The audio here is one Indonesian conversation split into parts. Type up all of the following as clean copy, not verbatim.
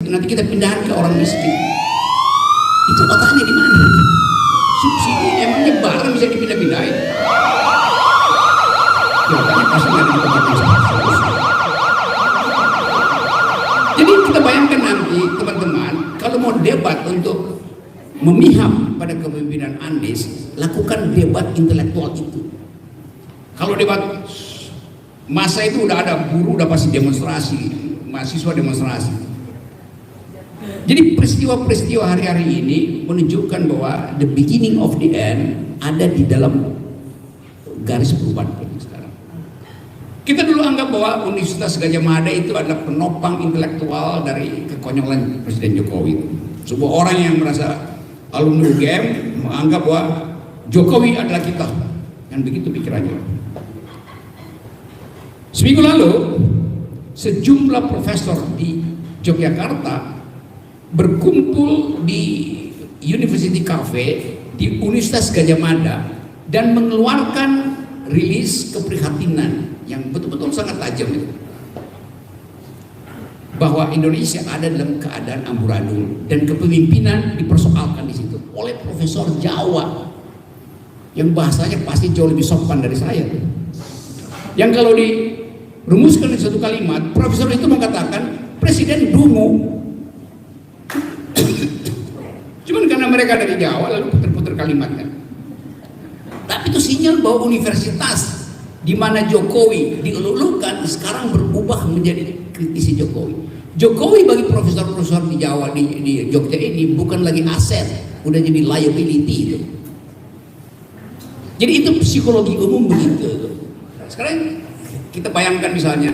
nanti kita pindahan ke orang miskin. Itu otaknya di mana? Subsidi emangnya barang bisa dipindah-pindahin? Ya otaknya pasti nggak ada di tempat yang salah. Jadi kita bayangkan nanti teman-teman, kalau mau debat untuk memihak pada kepemimpinan Anies, lakukan debat intelektual itu. Kalau debat masa itu udah ada, buruh udah pasti demonstrasi, mahasiswa demonstrasi. Jadi peristiwa-peristiwa hari-hari ini menunjukkan bahwa the beginning of the end ada di dalam garis perubahan politik sekarang. Kita dulu anggap bahwa Universitas Gadjah Mada itu adalah penopang intelektual dari kekonyolan Presiden Jokowi. Sebuah orang yang merasa alumni UGM menganggap bahwa Jokowi adalah kita, dan begitu pikirannya. Seminggu lalu, sejumlah profesor di Yogyakarta berkumpul di University Cafe di Universitas Gadjah Mada dan mengeluarkan rilis keprihatinan yang betul-betul sangat tajam itu, bahwa Indonesia ada dalam keadaan amburadul dan kepemimpinan dipersoalkan di situ oleh profesor Jawa yang bahasanya pasti jauh lebih sopan dari saya tuh. Yang kalau dirumuskan di satu kalimat, profesor itu mengatakan presiden dungu. Cuman karena mereka dari Jawa lalu putar-putar kalimatnya. Tapi itu sinyal bahwa universitas di mana Jokowi dielulukan sekarang berubah menjadi kritisi Jokowi. Jokowi bagi profesor-profesor di Jawa di Jogja ini bukan lagi aset, udah jadi liability itu. Jadi itu psikologi umum begitu. Sekarang kita bayangkan misalnya,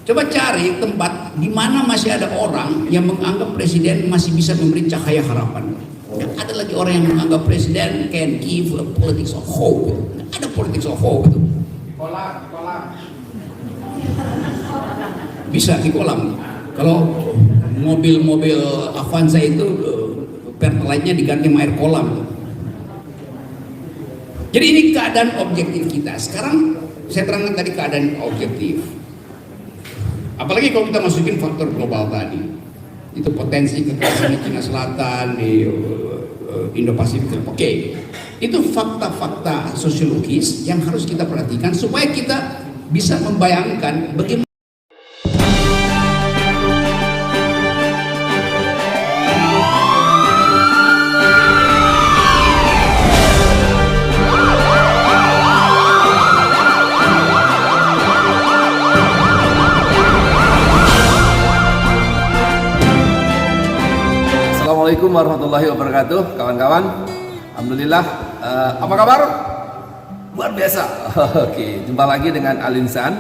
coba cari tempat di mana masih ada orang yang menganggap presiden masih bisa memberi cahaya harapan. Ada lagi orang yang menganggap presiden can give a politics of hope. Ada politics of hope itu. Kolam. Bisa di kolam. Kalau mobil-mobil Avanza itu pertalite-nya diganti sama air kolam. Jadi ini keadaan objektif kita. Sekarang saya terangkan tadi keadaan objektif. Apalagi kalau kita masukin faktor global tadi, itu potensi kekerasan di Cina Selatan, di Indo-Pasifik. Oke, itu fakta-fakta sosiologis yang harus kita perhatikan supaya kita bisa membayangkan bagaimana. Assalamualaikum warahmatullahi wabarakatuh, kawan-kawan. Alhamdulillah, apa kabar? Luar biasa. Oke, jumpa lagi dengan Alinsan.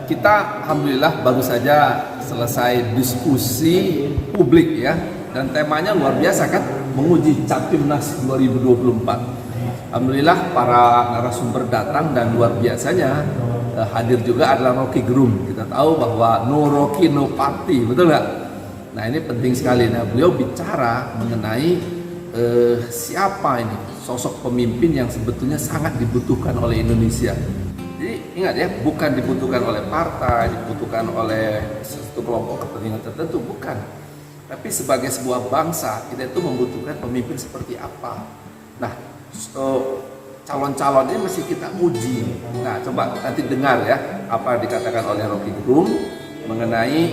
Kita alhamdulillah baru saja selesai diskusi publik ya, dan temanya luar biasa kan, menguji Capimnas 2024. Alhamdulillah para narasumber datang dan luar biasanya hadir juga adalah Rocky Gerung. Kita tahu bahwa no Rocky no party, betul nggak? Nah ini penting sekali. Nah beliau bicara mengenai siapa ini sosok pemimpin yang sebetulnya sangat dibutuhkan oleh Indonesia. Jadi ingat ya, bukan dibutuhkan oleh partai, dibutuhkan oleh satu kelompok kepentingan tertentu, bukan. Tapi sebagai sebuah bangsa kita itu membutuhkan pemimpin seperti apa. Nah calon-calon ini mesti kita uji. Nah coba nanti dengar ya apa dikatakan oleh Rocky Gerung mengenai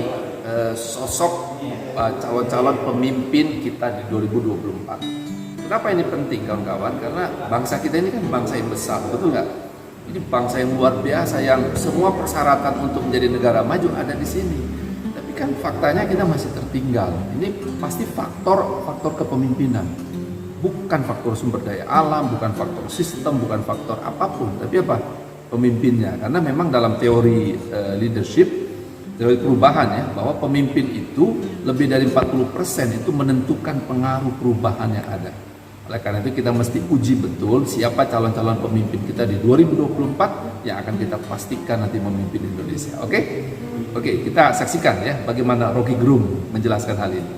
sosok calon-calon pemimpin kita di 2024. Kenapa ini penting kawan-kawan? Karena bangsa kita ini kan bangsa yang besar, betul nggak? Ini bangsa yang luar biasa yang semua persyaratan untuk menjadi negara maju ada di sini. Tapi kan faktanya kita masih tertinggal. Ini pasti faktor kepemimpinan, bukan faktor sumber daya alam, bukan faktor sistem, bukan faktor apapun. Tapi apa? Pemimpinnya. Karena memang dalam teori leadership, teori perubahan ya, bahwa pemimpin itu lebih dari 40% itu menentukan pengaruh perubahan yang ada. Oleh karena itu kita mesti uji betul siapa calon-calon pemimpin kita di 2024 yang akan kita pastikan nanti memimpin Indonesia. Oke, kita saksikan ya bagaimana Rocky Gerung menjelaskan hal ini.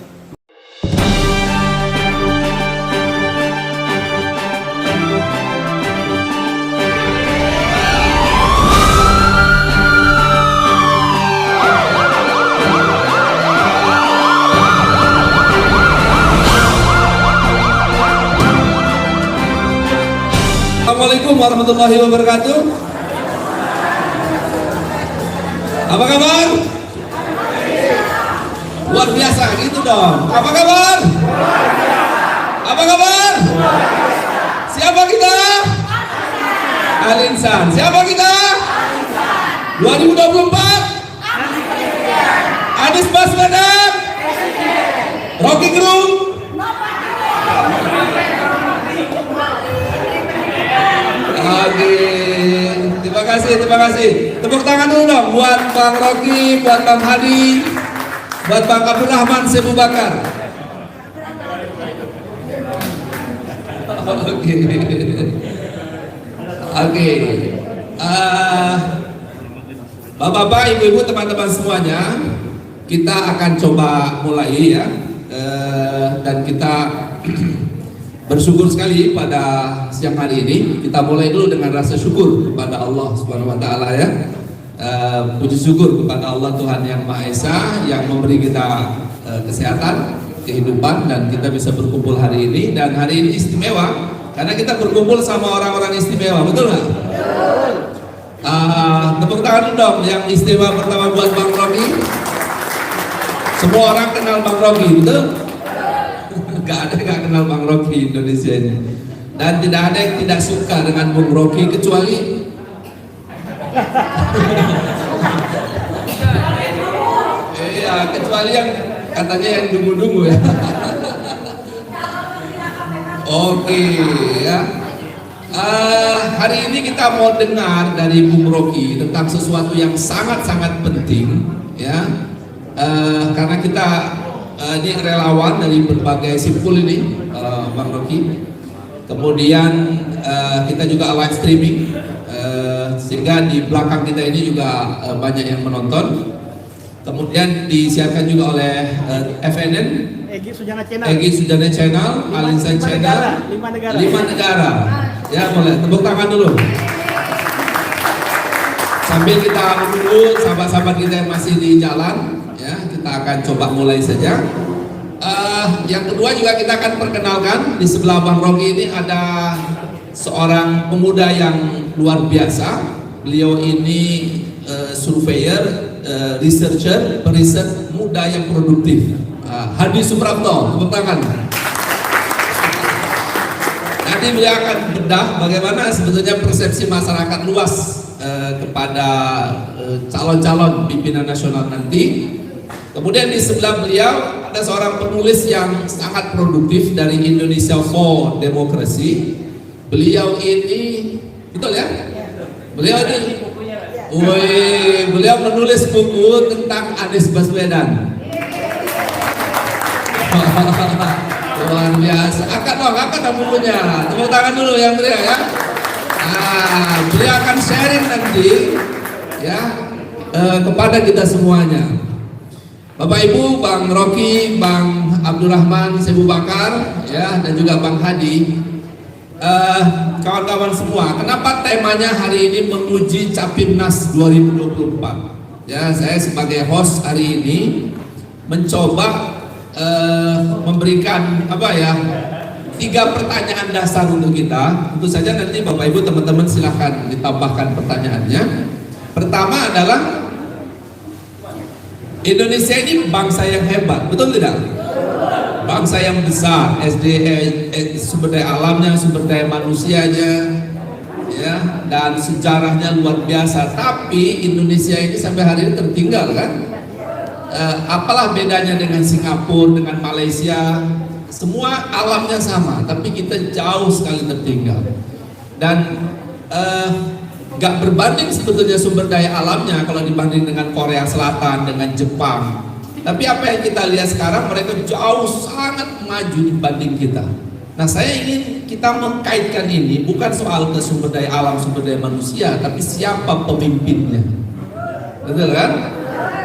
warahmatullahi wabarakatuh. Apa kabar? Luar biasa, gitu dong. Apa kabar? Apa kabar? Siapa kita? Al-Insan. Siapa kita? 2024 Anies Baswedan, Rocky Gerung. Oke, terima kasih. Tepuk tangan dulu dong buat Bang Rocky, buat Bang Hadi, buat Bang Abdurrahman Sebu Bakar. Oke. Bapak-bapak, ibu-ibu, teman-teman semuanya, kita akan coba mulai ya, dan kita bersyukur sekali pada siang hari ini. Kita mulai dulu dengan rasa syukur kepada Allah Subhanahu Wa Taala ya. Puji syukur kepada Allah Tuhan Yang Maha Esa yang memberi kita kesehatan, kehidupan, dan kita bisa berkumpul hari ini. Dan hari ini istimewa karena kita berkumpul sama orang-orang istimewa, betul nggak? Tepuk tangan dulu dong yang istimewa pertama buat Bang Rocky. Semua orang kenal Bang Rocky, betul? Gak ada yang gak kenal Bang Rocky Indonesia ini. Dan tidak ada yang tidak suka dengan Bang Rocky kecuali kecuali yang katanya yang dungu-dungu ya. Oke ya. Hari ini kita mau dengar dari Bung Rocky tentang sesuatu yang sangat-sangat penting ya, karena kita ini relawan dari berbagai simpul ini, Bang Rocky. Kemudian kita juga live streaming, sehingga di belakang kita ini juga banyak yang menonton. Kemudian disiarkan juga oleh FNN, Egy Sujana Channel, Al-Insan Channel, 5 negara. Ya, boleh tepuk tangan dulu. Sambil kita menunggu sahabat-sahabat kita yang masih di jalan, ya, kita akan coba mulai saja. Yang kedua juga kita akan perkenalkan, di sebelah Bang Rocky ini ada seorang pemuda yang luar biasa. Beliau ini surveyor, researcher, periset muda yang produktif. Hadi Suprapto, tepuk tangan. Nanti beliau akan bedah bagaimana sebetulnya persepsi masyarakat luas kepada calon-calon pimpinan nasional nanti. Kemudian di sebelah beliau ada seorang penulis yang sangat produktif dari Indonesia for Democracy. Beliau ini, betul ya? Beliau ini, beliau menulis buku tentang Anies Baswedan. Luar biasa. Angkat dong bukunya. Tepuk tangan dulu yang beliau ya. Beliau akan sharing nanti ya kepada kita semuanya. Bapak Ibu, Bang Rocky, Bang Abdurrahman Sebu Bakar ya, dan juga Bang Hadi, kawan-kawan semua, kenapa temanya hari ini menguji Capimnas 2024? Ya, saya sebagai host hari ini mencoba memberikan 3 pertanyaan dasar untuk kita. Tentu saja nanti Bapak Ibu teman-teman silahkan ditambahkan pertanyaannya. Pertama adalah, Indonesia ini bangsa yang hebat, betul tidak? Bangsa yang besar, sumber daya alamnya, sumber daya manusianya, ya, dan sejarahnya luar biasa. Tapi Indonesia ini sampai hari ini tertinggal kan? Apalah bedanya dengan Singapura, dengan Malaysia? Semua alamnya sama, tapi kita jauh sekali tertinggal. Dan gak berbanding sebetulnya sumber daya alamnya kalau dibanding dengan Korea Selatan, dengan Jepang. Tapi apa yang kita lihat sekarang, mereka jauh sangat maju dibanding kita. Nah, saya ingin kita mengkaitkan ini bukan soal ke sumber daya alam, sumber daya manusia, tapi siapa pemimpinnya. Betul kan?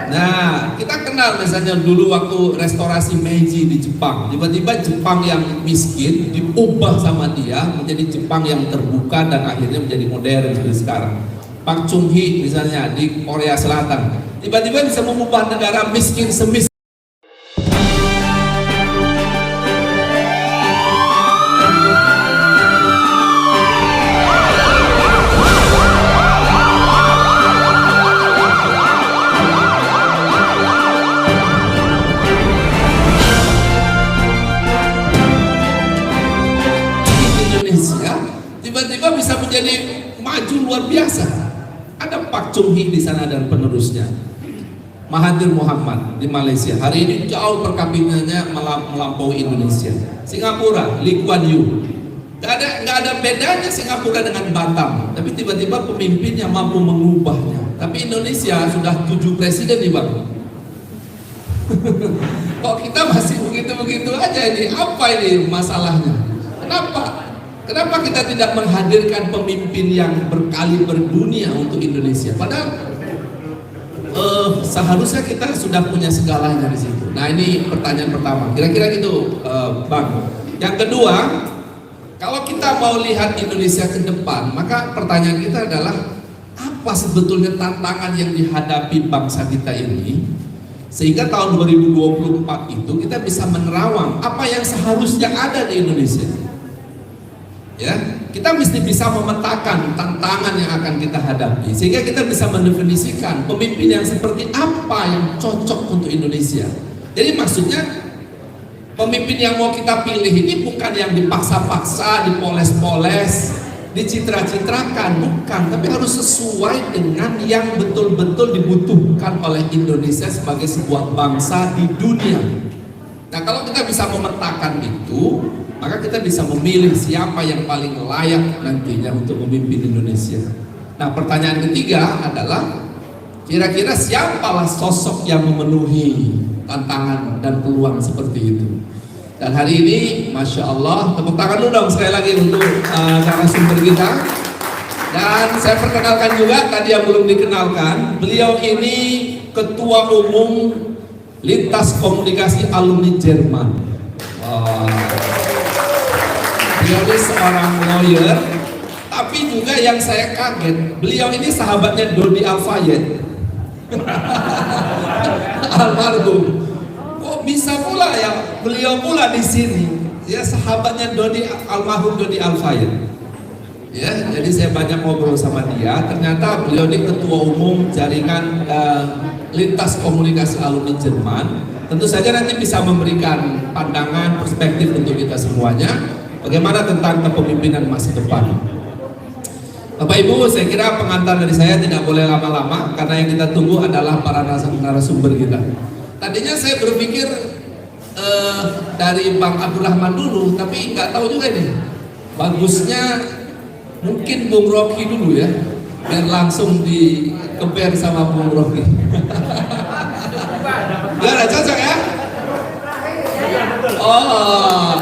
Nah, kita kenal misalnya dulu waktu restorasi Meiji di Jepang, tiba-tiba Jepang yang miskin diubah sama dia menjadi Jepang yang terbuka dan akhirnya menjadi modern seperti sekarang. Pak Chung Hee misalnya di Korea Selatan, tiba-tiba bisa mengubah negara miskin semiskin Chung Hee di sana dan penerusnya. Mahathir Muhammad di Malaysia hari ini jauh per kapitanya melampaui Indonesia. Singapura, Lee Kuan Yew, nggak ada bedanya Singapura dengan Batam, tapi tiba-tiba pemimpinnya mampu mengubahnya. Tapi Indonesia sudah 7 presiden nih bang. Kok kita masih begitu-begitu aja ini? Apa ini masalahnya? Kenapa kita tidak menghadirkan pemimpin yang berkali berdunia untuk Indonesia? Padahal seharusnya kita sudah punya segalanya di situ. Nah ini pertanyaan pertama. Kira-kira gitu, Bang. Yang kedua, kalau kita mau lihat Indonesia ke depan, maka pertanyaan kita adalah apa sebetulnya tantangan yang dihadapi bangsa kita ini, sehingga tahun 2024 itu kita bisa menerawang apa yang seharusnya ada di Indonesia. Ya, kita mesti bisa memetakan tantangan yang akan kita hadapi sehingga kita bisa mendefinisikan pemimpin yang seperti apa yang cocok untuk Indonesia. Jadi maksudnya pemimpin yang mau kita pilih ini bukan yang dipaksa-paksa, dipoles-poles, dicitra-citrakan, bukan, tapi harus sesuai dengan yang betul-betul dibutuhkan oleh Indonesia sebagai sebuah bangsa di dunia. Nah, kalau kita bisa memetakan itu, maka kita bisa memilih siapa yang paling layak nantinya untuk memimpin Indonesia. Nah, pertanyaan ketiga adalah kira-kira siapalah sosok yang memenuhi tantangan dan peluang seperti itu. Dan hari ini, Masya Allah, tepuk tangan dulu dong sekali lagi untuk narasumber kita. Dan saya perkenalkan juga, tadi yang belum dikenalkan, beliau ini Ketua Umum Lintas Komunikasi Alumni Jerman. Beliau ini seorang lawyer, tapi juga yang saya kaget, beliau ini sahabatnya Dodi Al-Fayed. Almarhum. Kok bisa pula ya beliau pula di sini? Ya sahabatnya almarhum Dodi Al-Fayed. Ya, jadi saya banyak ngobrol sama dia. Ternyata beliau ini ketua umum jaringan lintas komunikasi alumni Jerman. Tentu saja nanti bisa memberikan pandangan, perspektif untuk kita semuanya. Bagaimana tentang kepemimpinan masa depan. Bapak Ibu, saya kira pengantar dari saya tidak boleh lama-lama karena yang kita tunggu adalah para narasumber kita. Tadinya saya berpikir dari Bang Abdurrahman dulu, tapi nggak tahu juga nih. Bagusnya mungkin Bung Rocky dulu ya, biar langsung dikeber sama Bung Rocky. Gak cocok ya? Oh,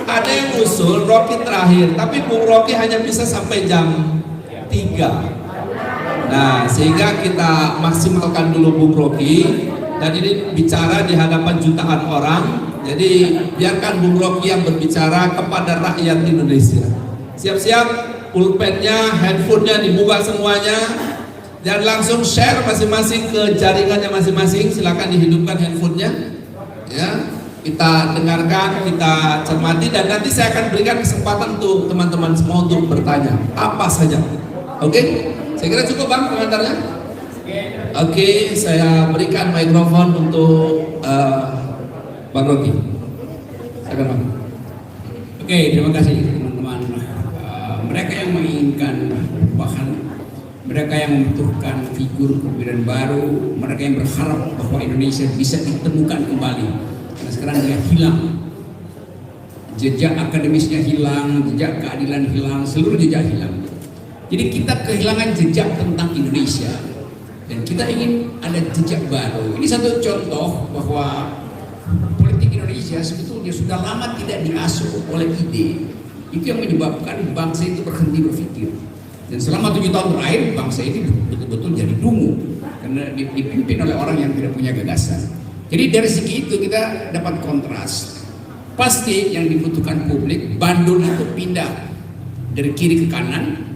ada yang usul Rocky terakhir, tapi Bung Rocky hanya bisa sampai jam 3. Nah, sehingga kita maksimalkan dulu Bung Rocky. Dan ini bicara di hadapan jutaan orang. Jadi biarkan Bung Rocky yang berbicara kepada rakyat Indonesia. Siap-siap, pulpennya, handphonenya dibuka semuanya, dan langsung share masing-masing ke jaringannya masing-masing. Silakan dihidupkan handphonenya. Ya, kita dengarkan, kita cermati, dan nanti saya akan berikan kesempatan untuk teman-teman semua untuk bertanya apa saja. Oke? Saya kira cukup Bang pengantarnya. Oke, saya berikan mikrofon untuk Bang Rocky. Silakan Bang. Oke, terima kasih teman-teman. Mereka yang menginginkan perubahan, mereka yang membutuhkan figur kepemimpinan baru, mereka yang berharap bahwa Indonesia bisa ditemukan kembali. Karena sekarang dia hilang, jejak akademisnya hilang, jejak keadilan hilang, seluruh jejak hilang. Jadi kita kehilangan jejak tentang Indonesia. Dan kita ingin ada jejak baru. Ini satu contoh bahwa politik Indonesia sebetulnya sudah lama tidak diasuh oleh ide. Itu yang menyebabkan bangsa itu berhenti berpikir. Dan selama 7 tahun terakhir bangsa ini betul-betul jadi dungu karena dipimpin oleh orang yang tidak punya gagasan. Jadi dari segi itu kita dapat kontras. Pasti yang dibutuhkan publik, bandul itu pindah dari kiri ke kanan,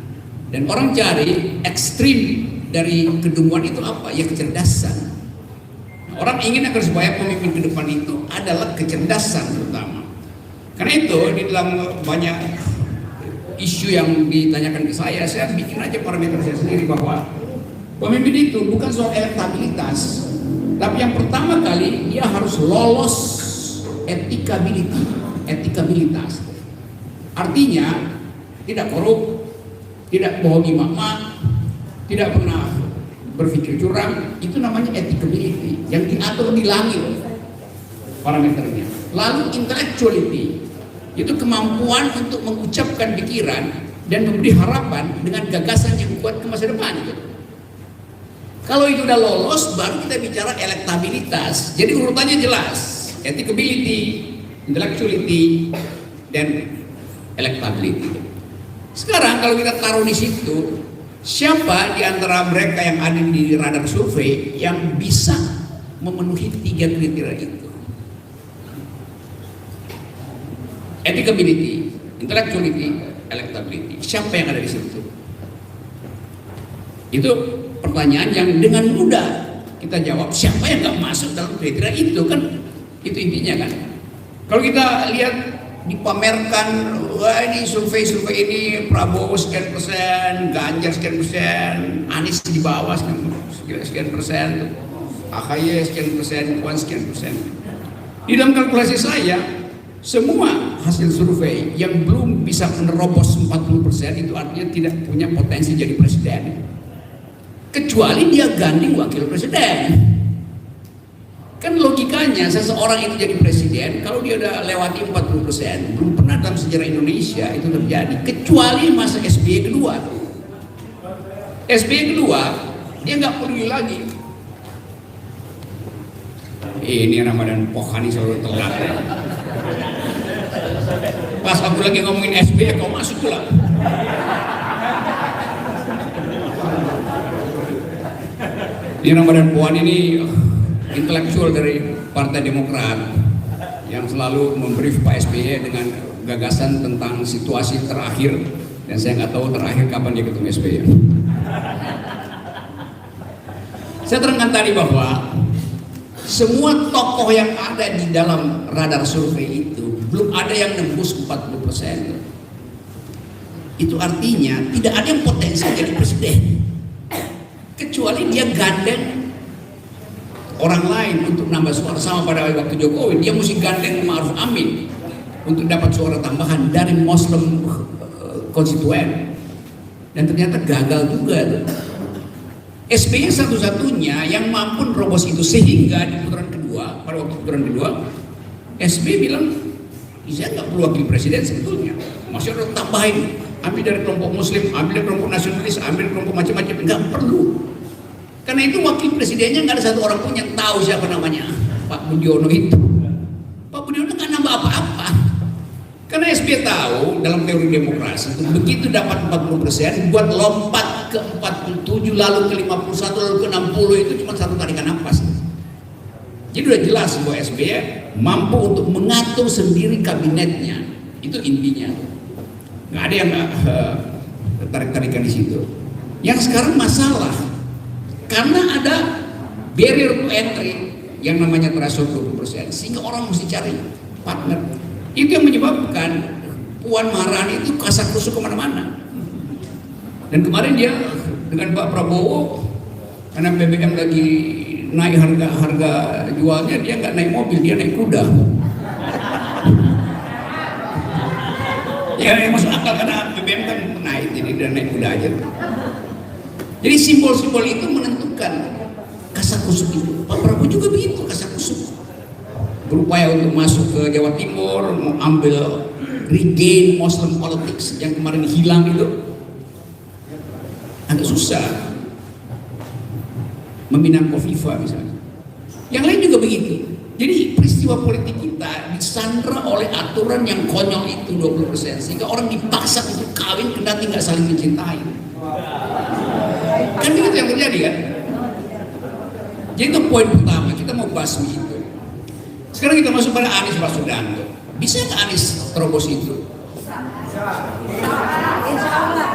dan orang cari ekstrim dari kedunguan itu apa? Ya kecerdasan. Orang ingin agar supaya pemimpin ke depan itu adalah kecerdasan terutama. Karena itu di dalam banyak isu yang ditanyakan ke saya bikin aja parameter saya sendiri bahwa pemimpin itu bukan soal elektabilitas, tapi yang pertama kali dia harus lolos etikabilitas. Artinya tidak korup, tidak bohongi mama, tidak pernah berpikir curang, itu namanya ethical yang diatur di langit parameternya. Lalu intellectuality itu kemampuan untuk mengucapkan pikiran dan memberi harapan dengan gagasan yang kuat ke masa depan gitu. Kalau itu udah lolos, baru kita bicara elektabilitas. Jadi urutannya jelas, ethicability, intellectuality, dan electability. Sekarang kalau kita taruh di situ, siapa di antara mereka yang ada di radar survei yang bisa memenuhi 3 kriteria itu? Ethicability, intellectuality, electability. Siapa yang ada di situ? Itu pertanyaan yang dengan mudah kita jawab. Siapa yang nggak masuk dalam kriteria itu kan? Itu intinya kan. Kalau kita lihat dipamerkan, wah ini survei ini Prabowo sekian persen, Ganjar sekian persen, Anies di bawah sekian persen, AHY sekian persen, Puan sekian persen. Di dalam kalkulasi saya, semua hasil survei yang belum bisa menerobos 40% itu artinya tidak punya potensi jadi presiden. Kecuali dia ganding wakil presiden. Kan logikanya seseorang itu jadi presiden kalau dia udah lewati 40%, belum pernah dalam sejarah Indonesia itu terjadi, kecuali masa SBY kedua. SBY kedua dia nggak peduli lagi. Ini Ramadan Pokhani selalu telat. Pas aku lagi ngomongin SBY kau masuk pula. Ini Ramadan Puan ini intelektual dari Partai Demokrat yang selalu memberief Pak SBY dengan gagasan tentang situasi terakhir, dan saya nggak tahu terakhir kapan dia ketemu SBY. Saya terangkan tadi bahwa semua tokoh yang ada di dalam radar survei itu belum ada yang nembus 40%. Itu artinya tidak ada yang potensi jadi presiden, kecuali dia gandeng orang lain untuk nambah suara. Sama pada waktu Jokowi, dia mesti gandeng Ma'ruf Amin untuk dapat suara tambahan dari Muslim konstituen, dan ternyata gagal juga tuh. SBY satu-satunya yang mampu nerobos itu, sehingga di putaran kedua, pada waktu putaran kedua, SBY bilang, saya nggak perlu wakil presiden sebetulnya, masih ada tambahin, ambil dari kelompok Muslim, ambil dari kelompok nasionalis, ambil dari kelompok macam-macam, nggak perlu. Karena itu wakil presidennya nggak ada satu orang pun yang tahu siapa namanya, Pak Budiono itu. Pak Budiono nggak nambah apa-apa. Karena SBY tahu dalam teori demokrasi itu begitu dapat 40%, buat lompat ke 47, lalu ke 51, lalu ke 60 itu cuma satu tarikan nafas. Jadi udah jelas bahwa SBY mampu untuk mengatur sendiri kabinetnya. Itu intinya. Nggak ada yang tarik-tarikan di situ. Yang sekarang masalah, karena ada barrier to entry yang namanya threshold 20%, sehingga orang mesti cari partner. Itu yang menyebabkan Puan Maharani itu kasak-kusuk kemana-mana. Dan kemarin dia dengan Pak Prabowo, karena BBM lagi naik harga jualnya, dia nggak naik mobil, dia naik kuda. Ya masuk akal karena BBM kan naik, jadi dia naik kuda aja. Jadi simbol-simbol itu menentukan kasak-kusuk itu. Pak Prabowo juga begitu, kasak-kusuk. Berupaya untuk masuk ke Jawa Timur, mau ambil regain Muslim politics yang kemarin hilang itu, agak susah. Meminang Kofifa misalnya. Yang lain juga begitu. Jadi peristiwa politik kita disandra oleh aturan yang konyol itu 20%, sehingga orang dipaksa untuk kawin kendati nggak saling mencintai. Kan itu yang terjadi kan? Jadi itu poin pertama, kita mau basmi itu. Sekarang kita masuk pada Anies Baswedan. Bisa nggak Anies terobos itu? Insya Allah.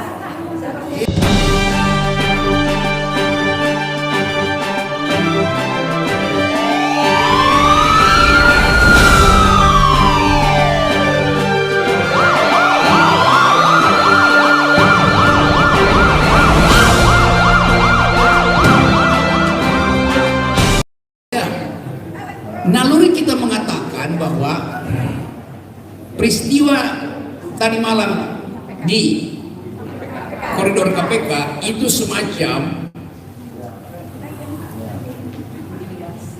Naluri kita mengatakan bahwa peristiwa tadi malam di koridor KPK itu semacam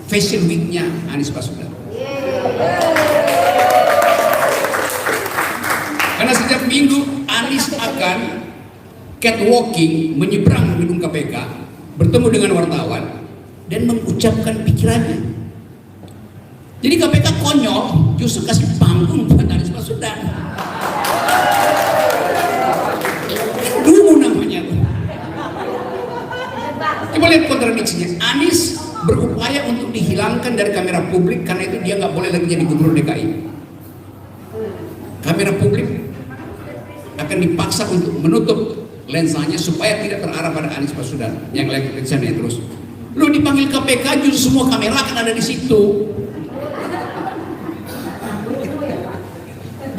Fashion Week-nya Anies Baswedan. Karena setiap minggu Anies akan catwalking menyeberang gedung KPK, bertemu dengan wartawan dan mengucapkan pikirannya. Jadi KPK konyol, justru kasih panggung buat Anies Baswedan. Dulu namanya. Coba lihat kontradiksinya. Anies berupaya untuk dihilangkan dari kamera publik karena itu dia nggak boleh lagi jadi gubernur DKI. Kamera publik akan dipaksa untuk menutup lensanya supaya tidak terarah pada Anies Baswedan yang lagi ke sana terus. Lu dipanggil KPK justru semua kamera akan ada di situ.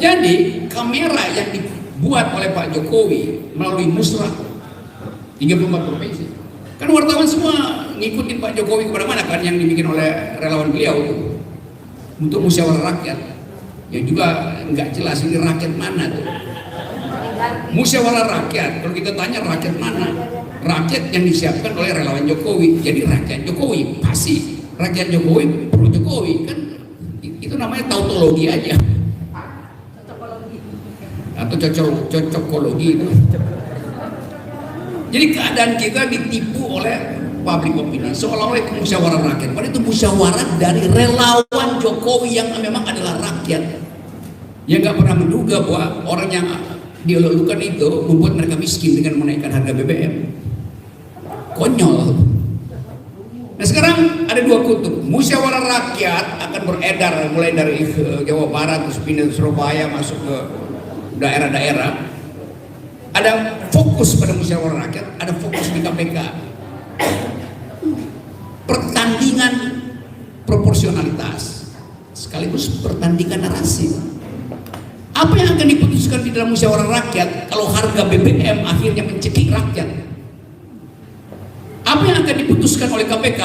Jadi kamera yang dibuat oleh Pak Jokowi melalui musrah 34 provinsi. Kan wartawan semua ngikutin Pak Jokowi kemana-mana kan yang dibikin oleh relawan beliau untuk musyawarah rakyat. Yang juga nggak jelas ini rakyat mana tuh. Musyawarah rakyat, kalau kita tanya rakyat mana? Rakyat yang disiapkan oleh relawan Jokowi. Jadi rakyat Jokowi pasti rakyat Jokowi pro Jokowi kan itu namanya tautologi aja. Atau cocokologi itu. Jadi keadaan kita ditipu oleh public opinion seolah-olah itu musyawarah rakyat. Padahal itu musyawarah dari relawan Jokowi yang memang adalah rakyat. Yang nggak pernah menduga bahwa orang yang dielulukan itu membuat mereka miskin dengan menaikkan harga BBM. Konyol. Nah sekarang ada dua kutub. Musyawarah rakyat akan beredar mulai dari Jawa Barat terus pindah ke Surabaya masuk ke daerah-daerah. Ada fokus pada musyawarah rakyat, ada fokus di KPK. Pertandingan proporsionalitas sekaligus pertandingan narasi. Apa yang akan diputuskan di dalam musyawarah rakyat kalau harga BBM akhirnya mencekik rakyat? Apa yang akan diputuskan oleh KPK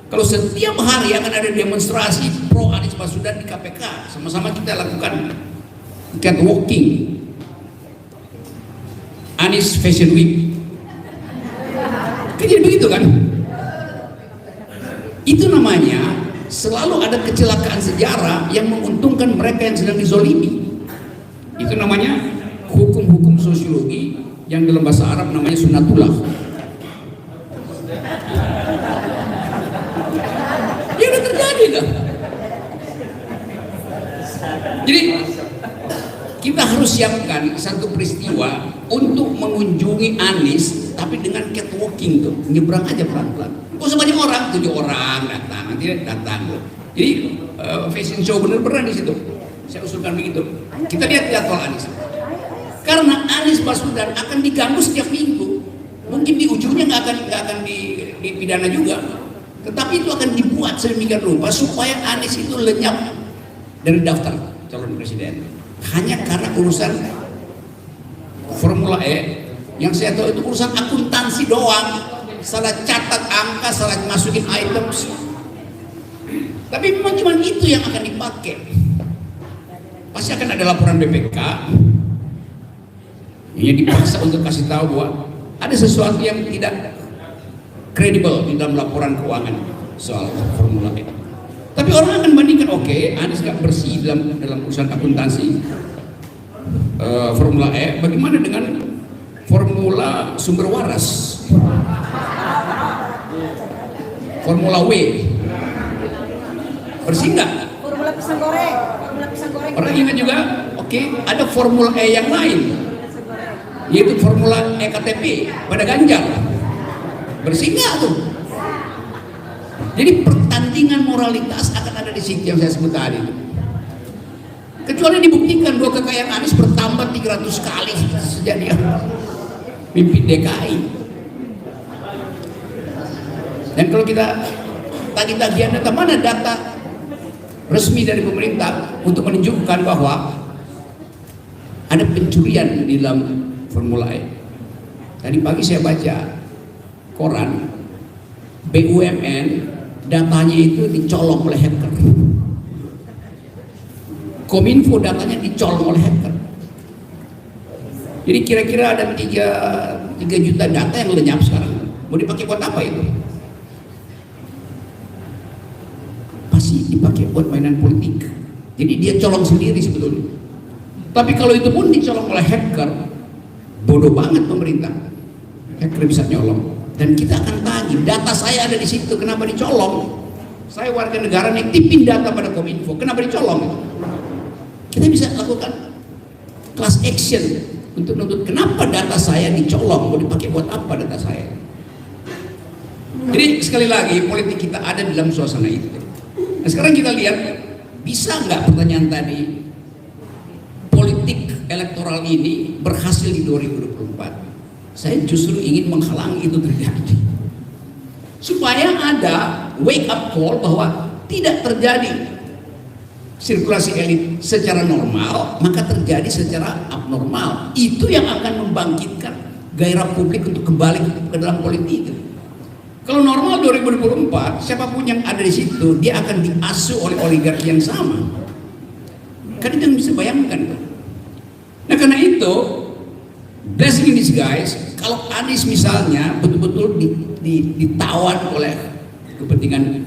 kalau setiap hari akan ada demonstrasi pro Anies Baswedan di KPK? Sama-sama kita lakukan catwalking, Anies Fashion Week. Kan jadi begitu kan? Itu namanya selalu ada kecelakaan sejarah yang menguntungkan mereka yang sedang dizolimi. Itu namanya hukum-hukum sosiologi yang dalam bahasa Arab namanya sunnatullah. Ya udah terjadi kan? Jadi kita harus siapkan satu peristiwa untuk mengunjungi Anies, tapi dengan catwalking tuh, nyebrang aja pelan-pelan. Gak usah banyak orang, 7 orang datang, nanti datang. Jadi fashion show bener-bener di situ. Saya usulkan begitu. Kita lihat jadwal Anies. Karena Anies Baswedan akan diganggu setiap minggu. Mungkin di ujungnya nggak akan dipidana juga. Tetapi itu akan dibuat sedemikian rupa supaya Anies itu lenyap dari daftar calon presiden. Hanya karena urusan Formula E yang saya tahu itu urusan akuntansi doang. Salah catat angka, salah masukin items. Tapi memang cuma itu yang akan dipakai. Pasti akan ada laporan BPK yang dipaksa untuk kasih tahu bahwa ada sesuatu yang tidak kredibel di dalam laporan keuangan soal Formula E. Tapi orang akan bandingkan, oke, Anies gak bersih dalam urusan akuntansi Formula E, bagaimana dengan Formula Sumber Waras, Formula W, bersih nggak? Formula pisang goreng. Orang ingat juga, oke, ada Formula E yang lain, yaitu Formula EKTP pada Ganjar, bersih nggak tuh? Jadi pertandingan moralitas akan ada di situ yang saya sebut tadi. Kecuali dibuktikan bahwa kekayaan Anies bertambah 300 kali sejak dia pimpin DKI. Dan kalau kita tagih-tagihan data, mana data resmi dari pemerintah untuk menunjukkan bahwa ada pencurian di dalam Formula E. Tadi pagi saya baca koran, BUMN datanya itu dicolong oleh hacker. Kominfo datanya dicolong oleh hacker. Jadi kira-kira ada 3 juta data yang lenyap sekarang. Mau dipakai buat apa itu? pasti dipakai buat mainan politik. Jadi dia colong sendiri sebetulnya. Tapi kalau itu pun dicolong oleh hacker, bodoh banget pemerintah. Hacker bisa nyolong. Dan kita akan tagih, data saya ada di situ, kenapa dicolong? Saya warga negara nitipin data pada Kominfo, kenapa dicolong? Kita bisa lakukan class action untuk nuntut kenapa data saya dicolong, mau dipakai buat apa data saya? Jadi sekali lagi politik kita ada dalam suasana itu. Nah sekarang kita lihat, bisa nggak pertanyaan tadi, politik elektoral ini berhasil di 2024? Saya justru ingin menghalangi itu terjadi, supaya ada wake up call bahwa tidak terjadi sirkulasi elit secara normal, maka terjadi secara abnormal. Itu yang akan membangkitkan gairah publik untuk kembali ke dalam politik. Kalau normal 2024, siapapun yang ada di situ, dia akan diasuh oleh oligarki yang sama. Kan itu yang bisa bayangkan. Nah karena itu, blessing in disguise, kalau Anies misalnya betul-betul ditawan oleh kepentingan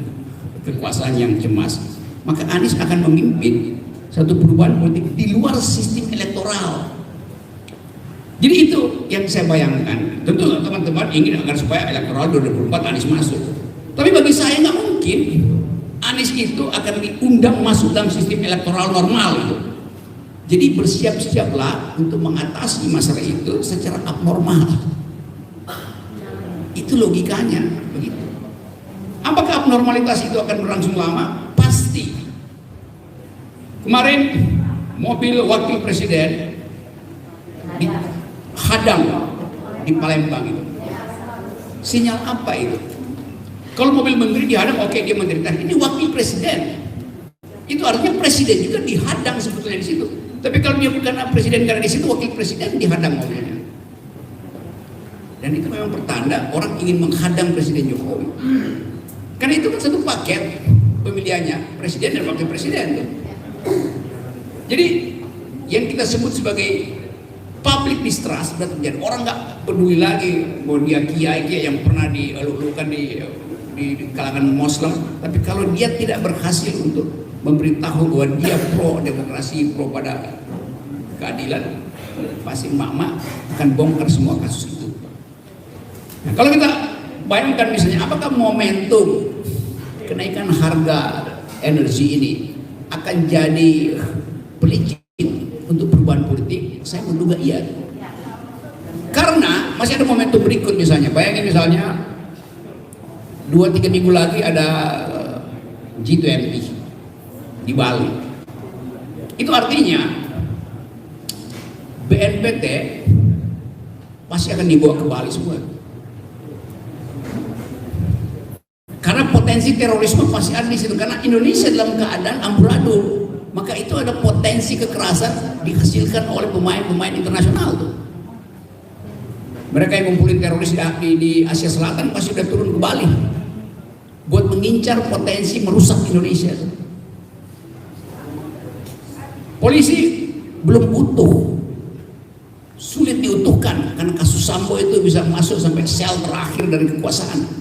kekuasaan yang cemas, maka Anies akan memimpin satu perubahan politik di luar sistem elektoral. Jadi itu yang saya bayangkan. Tentu teman-teman ingin agar supaya elektoral 2024 Anies masuk. Tapi bagi saya nggak mungkin Anies itu akan diundang masuk dalam sistem elektoral normal itu. Jadi bersiap-siaplah untuk mengatasi masalah itu secara abnormal. Itu logikanya begitu. Apakah abnormalitas itu akan berlangsung lama? Pasti. Kemarin mobil wakil presiden dihadang di Palembang itu. Sinyal apa itu? Kalau mobil menteri dihadang, oke, dia menteri. Ini wakil presiden. Itu artinya presiden juga dihadang sebetulnya di situ. Tapi kalau dia bukan presiden karena di situ wakil presiden dihadang mobilnya. Dan itu memang pertanda orang ingin menghadang Presiden Jokowi. Karena itu kan satu paket pemilihannya presiden dan wakil presiden tuh. Jadi yang kita sebut sebagai public distrust sudah terjadi. Orang nggak peduli lagi bahwa dia kiai yang pernah dielulukan di kalangan Muslim. Tapi kalau dia tidak berhasil untuk memberitahu bahwa dia pro demokrasi, pro pada keadilan, pasti emak-emak akan bongkar semua kasus itu. Nah, kalau kita bayangkan misalnya, apakah momentum kenaikan harga energi ini akan jadi pelicin untuk perubahan politik? Saya menduga iya. Karena masih ada momentum berikut misalnya. Bayangin misalnya 2-3 minggu lagi ada G20 di Bali. Itu artinya BNPT pasti akan dibawa ke Bali semua. Karena potensi terorisme pasti ada di situ. Karena Indonesia dalam keadaan amburadul, maka itu ada potensi kekerasan dihasilkan oleh pemain-pemain internasional tuh. Mereka yang ngumpulin teroris di Asia Selatan pasti udah turun ke Bali buat mengincar potensi merusak Indonesia. Polisi belum utuh, sulit diutuhkan karena kasus Sambo itu bisa masuk sampai sel terakhir dari kekuasaan.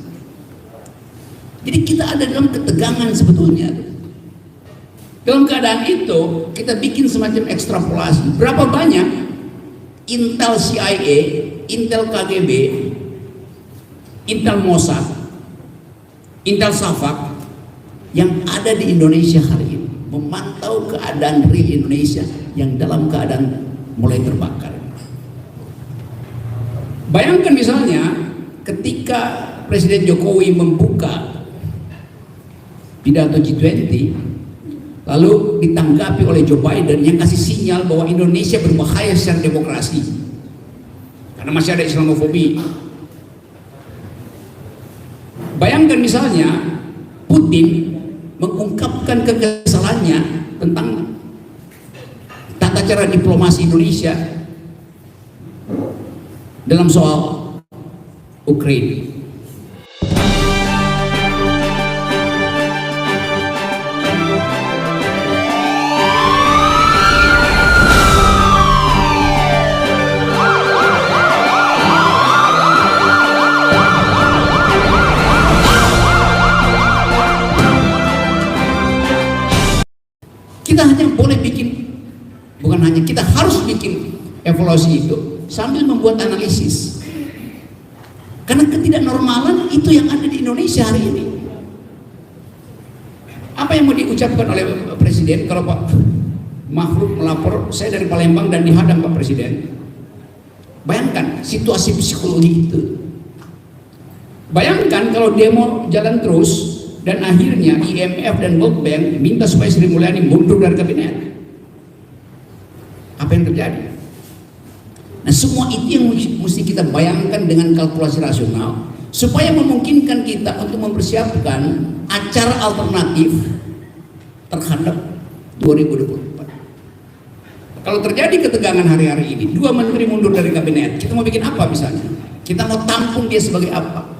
Jadi kita ada dalam ketegangan sebetulnya. Dalam keadaan itu kita bikin semacam ekstrapolasi. Berapa banyak Intel CIA, Intel KGB, Intel Mossad, Intel Safak yang ada di Indonesia hari ini, memantau keadaan real Indonesia yang dalam keadaan mulai terbakar. Bayangkan misalnya ketika Presiden Jokowi membuka pidato G20, lalu ditanggapi oleh Joe Biden yang kasih sinyal bahwa Indonesia berbahaya secara demokrasi karena masih ada Islamofobi. Bayangkan misalnya Putin mengungkapkan kekesalannya tentang tata cara diplomasi Indonesia dalam soal Ukraina. Kita hanya boleh bikin, bukan hanya, kita harus bikin evaluasi itu sambil membuat analisis. Karena ketidaknormalan itu yang ada di Indonesia hari ini. Apa yang mau diucapkan oleh Presiden kalau Pak Mahfud melapor, saya dari Palembang dan dihadang Pak Presiden? Bayangkan situasi psikologi itu. Bayangkan kalau demo jalan terus dan akhirnya IMF dan World Bank minta supaya Sri Mulyani mundur dari kabinet. Apa yang terjadi? Nah, semua itu yang mesti kita bayangkan dengan kalkulasi rasional supaya memungkinkan kita untuk mempersiapkan acara alternatif terhadap 2024. Kalau terjadi ketegangan hari-hari ini, 2 menteri mundur dari kabinet, kita mau bikin apa misalnya? Kita mau tampung dia sebagai apa?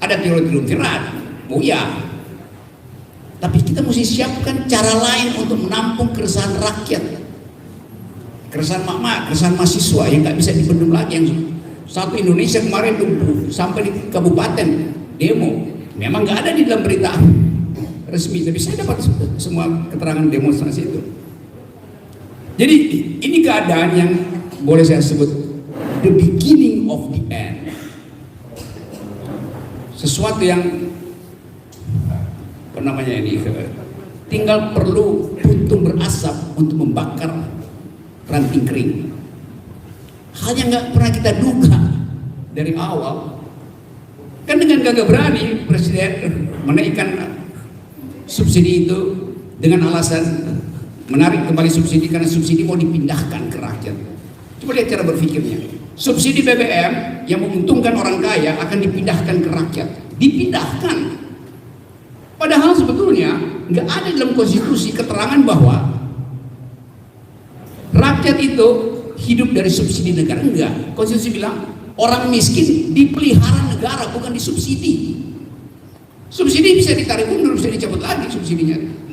Ada teori triumvirat, oh ya. Tapi kita mesti siapkan cara lain untuk menampung keresahan rakyat, keresahan mak-mak, keresahan mahasiswa yang nggak bisa dibendung lagi. Yang satu Indonesia kemarin tuh sampai di kabupaten demo, memang nggak ada di dalam berita resmi, tapi saya dapat semua keterangan demonstrasi itu. Jadi ini keadaan yang boleh saya sebut the beginning of the end. Sesuatu yang apa namanya ini, tinggal perlu puntung berasap untuk membakar ranting kering. Hal yang nggak pernah kita duga dari awal. Kan dengan gagah berani Presiden menaikkan subsidi itu dengan alasan menarik kembali subsidi karena subsidi mau dipindahkan ke rakyat. Coba lihat cara berpikirnya. Subsidi BBM yang menguntungkan orang kaya akan dipindahkan ke rakyat. Dipindahkan. Padahal sebetulnya nggak ada dalam konstitusi keterangan bahwa rakyat itu hidup dari subsidi negara. Enggak. Konstitusi bilang orang miskin dipelihara negara, bukan disubsidi. Subsidi bisa ditarik mundur, bisa dicabut lagi subsidinya.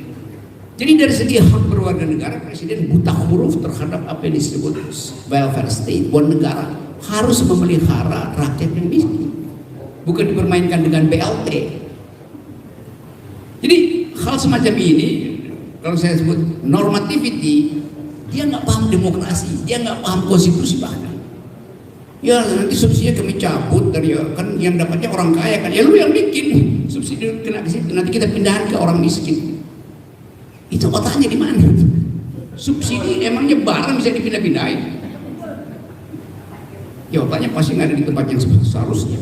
Jadi dari segi hak berwarga negara, Presiden buta huruf terhadap apa yang disebut welfare state. Bahwa negara harus memelihara rakyat yang miskin, bukan dipermainkan dengan BLT. Jadi hal semacam ini, kalau saya sebut normativity, dia nggak paham demokrasi, dia nggak paham konstitusi bahkan. Ya nanti subsidi kami cabut dari, kan yang dapatnya orang kaya kan, ya lu yang bikin subsidi kena ke situ, nanti kita pindahan ke orang miskin. Itu otaknya di mana? Subsidi emangnya barang bisa dipindah-pindahin? Ya otaknya pasti nggak ada di tempat yang seharusnya.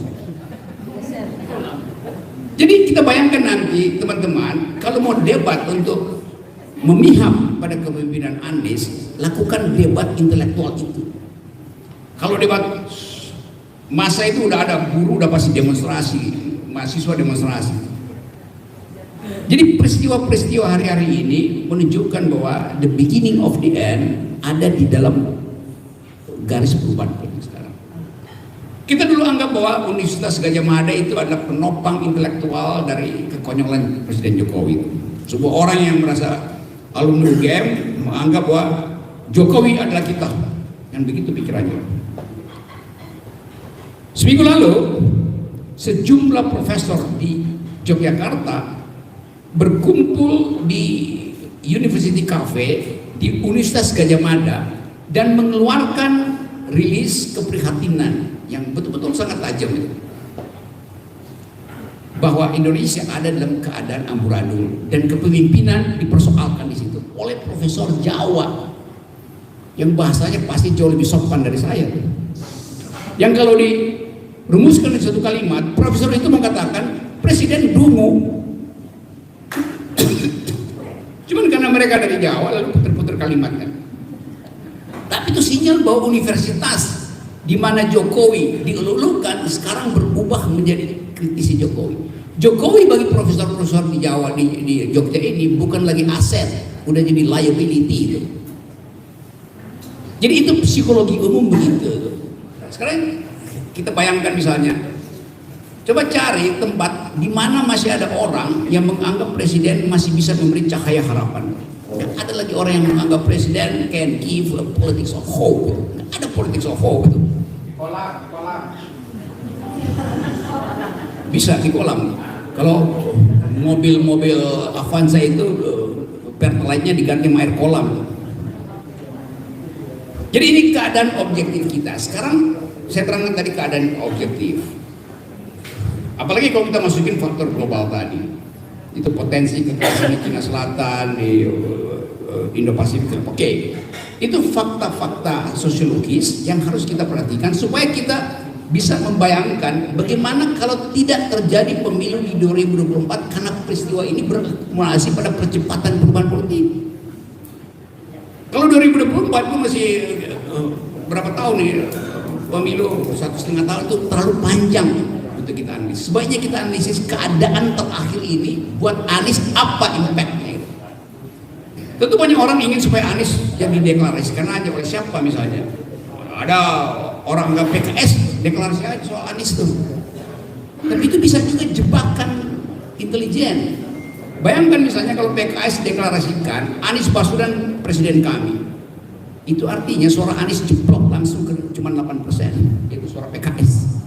Jadi kita bayangkan nanti teman-teman, kalau mau debat untuk memihak pada kepemimpinan Anies, lakukan debat intelektual itu. Kalau debat masa itu udah ada, buruh udah pasti demonstrasi, mahasiswa demonstrasi. Jadi peristiwa-peristiwa hari-hari ini menunjukkan bahwa the beginning of the end ada di dalam garis perubahan politik sekarang. Kita dulu anggap bahwa Universitas Gadjah Mada itu adalah penopang intelektual dari kekonyolan Presiden Jokowi. Sebuah orang yang merasa alumni UGM menganggap bahwa Jokowi adalah kita, yang begitu pikirannya. Seminggu lalu sejumlah profesor di Yogyakarta berkumpul di University Cafe di Universitas Gadjah Mada dan mengeluarkan rilis keprihatinan yang betul-betul sangat tajam itu, bahwa Indonesia ada dalam keadaan amburadul dan kepemimpinan dipersoalkan di situ oleh profesor Jawa yang bahasanya pasti jauh lebih sopan dari saya. Yang kalau dirumuskan di satu kalimat, profesor itu mengatakan Presiden dungu. Cuman karena mereka dari Jawa lalu putar-putar kalimatnya. Tapi itu sinyal bahwa universitas di mana Jokowi dielulukan sekarang berubah menjadi kritisi Jokowi. Jokowi bagi profesor-profesor di Jawa, di Jogja ini bukan lagi aset, udah jadi liability itu. Jadi itu psikologi umum begitu. Sekarang kita bayangkan misalnya, coba cari tempat di mana masih ada orang yang menganggap Presiden masih bisa memberi cahaya harapan. Nggak ada lagi orang yang menganggap Presiden can give a politics of hope. Nggak ada politics of hope itu. Kolam. Bisa di kolam. Kalau mobil-mobil Avanza itu pertalite-nya diganti sama air kolam. Jadi ini keadaan objektif kita. Sekarang saya terangkan tadi keadaan objektif. Apalagi kalau kita masukin faktor global tadi, itu potensi kekerasan di Cina Selatan, di Indo-Pasifik. Oke, itu fakta-fakta sosiologis yang harus kita perhatikan supaya kita bisa membayangkan bagaimana kalau tidak terjadi pemilu di 2024 karena peristiwa ini berakumulasi pada percepatan perubahan politik. Kalau 2024 itu masih berapa tahun nih pemilu, 1,5 tahun itu terlalu panjang untuk kita analisis. Sebaiknya kita analisis keadaan terakhir ini buat Anies apa impactnya. Tentu banyak orang ingin supaya Anies yang dideklarasikan aja oleh siapa misalnya. Ada orang nggak PKS deklarasi aja soal Anies tuh. Tapi itu bisa juga jebakan intelijen. Bayangkan misalnya kalau PKS deklarasikan Anies Baswedan presiden kami, itu artinya suara Anies jeblok langsung ke cuma 8%, itu suara PKS.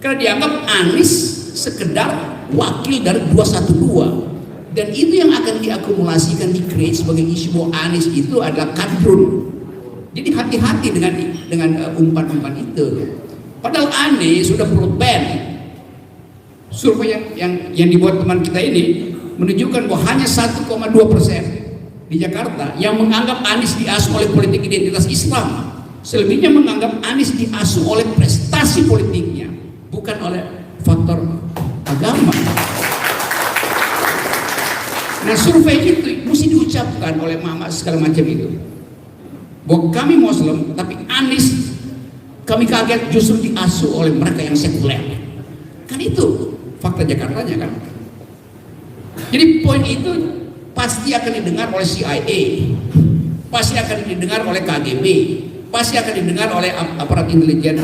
Karena dianggap Anies sekedar wakil dari 212, dan itu yang akan diakumulasikan di-create sebagai isu bahwa Anies itu adalah kadrun. Jadi hati-hati dengan umpan-umpan itu. Padahal Anies sudah broadband. Survei yang dibuat teman kita ini menunjukkan bahwa hanya 1,2% di Jakarta yang menganggap Anies diasuh oleh politik identitas Islam. Selebihnya menganggap Anies diasuh oleh prestasi politiknya, bukan oleh faktor agama. Nah, survei itu mesti diucapkan oleh mama segala macam itu. Bahwa kami Muslim, tapi Anies kami kaget justru diasuh oleh mereka yang sekuler. Kan itu fakta Jakartanya kan. Jadi poin itu pasti akan didengar oleh CIA, pasti akan didengar oleh KGB, pasti akan didengar oleh aparat intelijen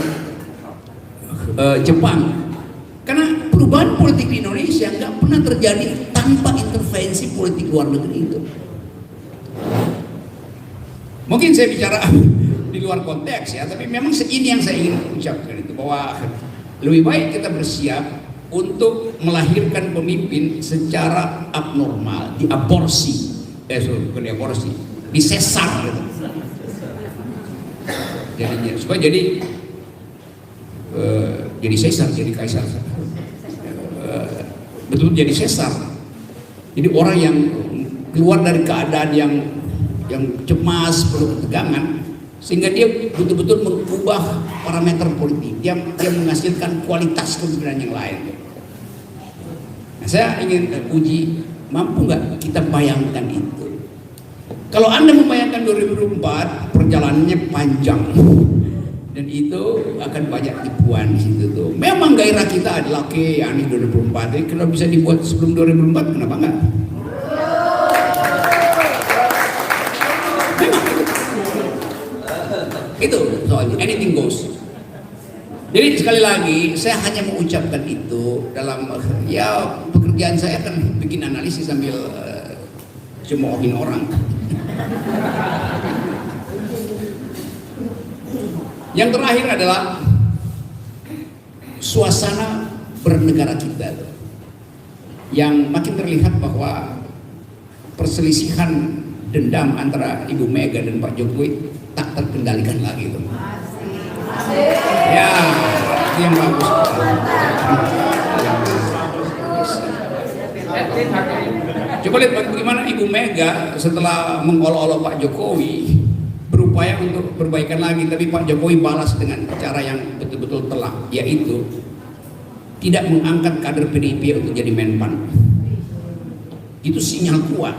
Jepang. Karena perubahan politik di Indonesia nggak pernah terjadi tanpa intervensi politik luar negeri itu. Mungkin saya bicara di luar konteks ya, tapi memang ini yang saya ingin ucapkan itu, bahwa lebih baik kita bersiap untuk melahirkan pemimpin secara abnormal, diaborsi, bukan diaborsi, disesar gitu. Jadinya supaya jadi sesar, jadi kaisar, betul jadi sesar. Jadi orang yang keluar dari keadaan yang cemas, penuh ketegangan, sehingga dia betul-betul mengubah parameter politik, dia menghasilkan kualitas kepemimpinan yang lain. Nah, saya ingin uji, mampu nggak kita bayangkan itu? Kalau Anda membayangkan 2024 perjalanannya panjang dan itu akan banyak tipuan di situ tuh. Memang gairah kita adalah oke, Anies 2024, jadi kalau bisa dibuat sebelum 2024 kenapa enggak? Itu soalnya, anything goes. Jadi sekali lagi saya hanya mengucapkan itu dalam ya pekerjaan saya kan bikin analisis sambil cemoohin orang. Yang terakhir adalah suasana bernegara kita yang makin terlihat bahwa perselisihan dendam antara Ibu Mega dan Pak Jokowi tak terkendalikan lagi itu. Ya, itu yang bagus. Coba lihat bagaimana Ibu Mega setelah mengolok-olok Pak Jokowi berupaya untuk perbaikan lagi, tapi Pak Jokowi balas dengan cara yang betul-betul telak, yaitu tidak mengangkat kader PDIP untuk jadi Menpan. Itu sinyal kuat.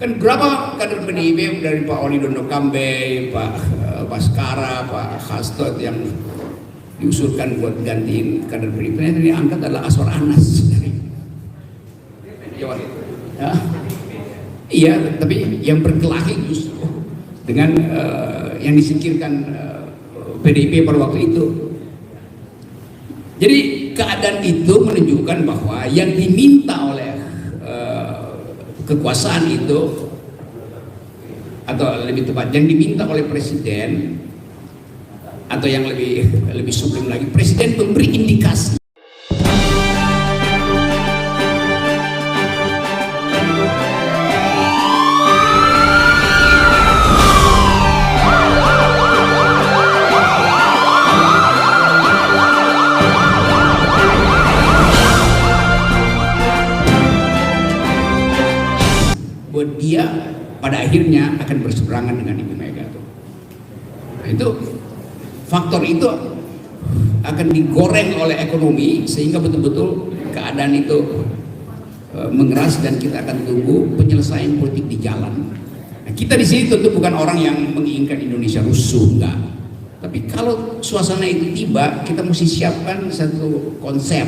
Kan berapa kader PDIP dari Pak Oli Dondo Kambe, Pak Baskara, Pak Hastot yang diusulkan buat gantiin kader PDIP, yang diangkat adalah Aswar Anas dari Jawa. Ya. Iya, tapi yang berkelahi justru dengan yang disingkirkan PDIP pada waktu itu. Jadi keadaan itu menunjukkan bahwa yang diminta oleh kekuasaan itu, atau lebih tepat yang diminta oleh presiden, atau yang lebih sublim lagi, presiden memberi indikasi. bahwa dia pada akhirnya akan berseberangan dengan Ibu Mega tuh. Nah, itu faktor itu akan digoreng oleh ekonomi sehingga betul-betul keadaan itu mengeras dan kita akan tunggu penyelesaian politik di jalan. Nah, kita di sini tentu bukan orang yang menginginkan Indonesia rusuh, enggak. Tapi kalau suasana itu tiba, kita mesti siapkan satu konsep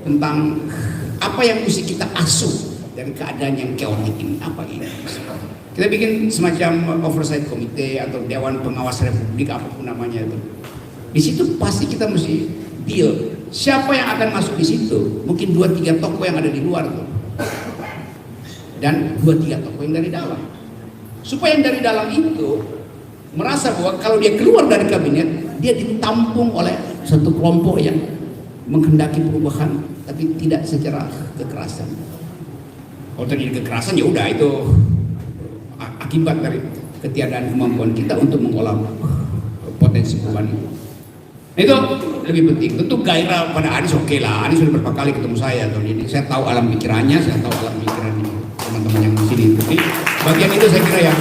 tentang apa yang mesti kita asuh dari keadaan yang chaotic ini. Apa ini? Kita bikin semacam oversight committee atau Dewan Pengawas Republik, apapun namanya itu. Di situ pasti kita mesti deal siapa yang akan masuk di situ. Mungkin 2-3 tokoh yang ada di luar tuh, dan 2-3 tokoh yang dari dalam. Supaya yang dari dalam itu merasa bahwa kalau dia keluar dari kabinet, dia ditampung oleh satu kelompok yang menghendaki perubahan, tapi tidak secara kekerasan. Kalau terjadi kekerasan ya udah, itu akibat dari ketiadaan kemampuan kita untuk mengolah potensi perubahan itu. Itu lebih penting. Tentu gairah pada Anies oke lah. Anies sudah berapa kali ketemu saya tahun ini. Saya tahu alam pikirannya, saya tahu alam pikiran teman-teman yang di sini. Tapi bagian itu saya kira yang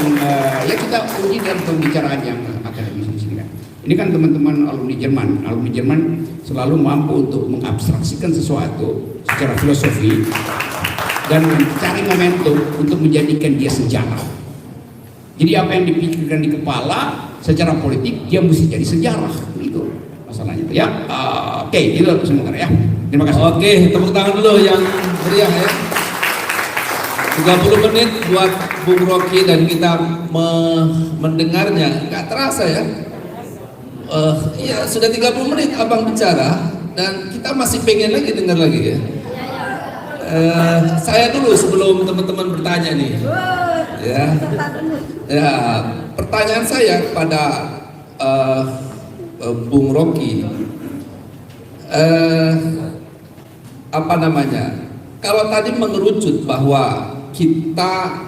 ya kita uji dalam pembicaraan yang akademis di sini kan. Ini kan teman-teman alumni Jerman. Alumni Jerman selalu mampu untuk mengabstraksikan sesuatu secara filosofi dan mencari momentum untuk menjadikan dia sejarah. Jadi apa yang dipikirkan di kepala secara politik dia mesti jadi sejarah. Itu masalahnya. Ya, oke, itu sebentar ya. Terima kasih. Oke, tepuk tangan dulu yang meriah ya. 30 menit buat Bung Rocky dan kita mendengarnya. Nggak terasa ya. Ya sudah 30 menit abang bicara dan kita masih pengen lagi dengar lagi ya. Saya dulu sebelum teman-teman bertanya nih. Ya, pertanyaan saya kepada Bung Rocky, apa namanya? Kalau tadi mengerucut bahwa kita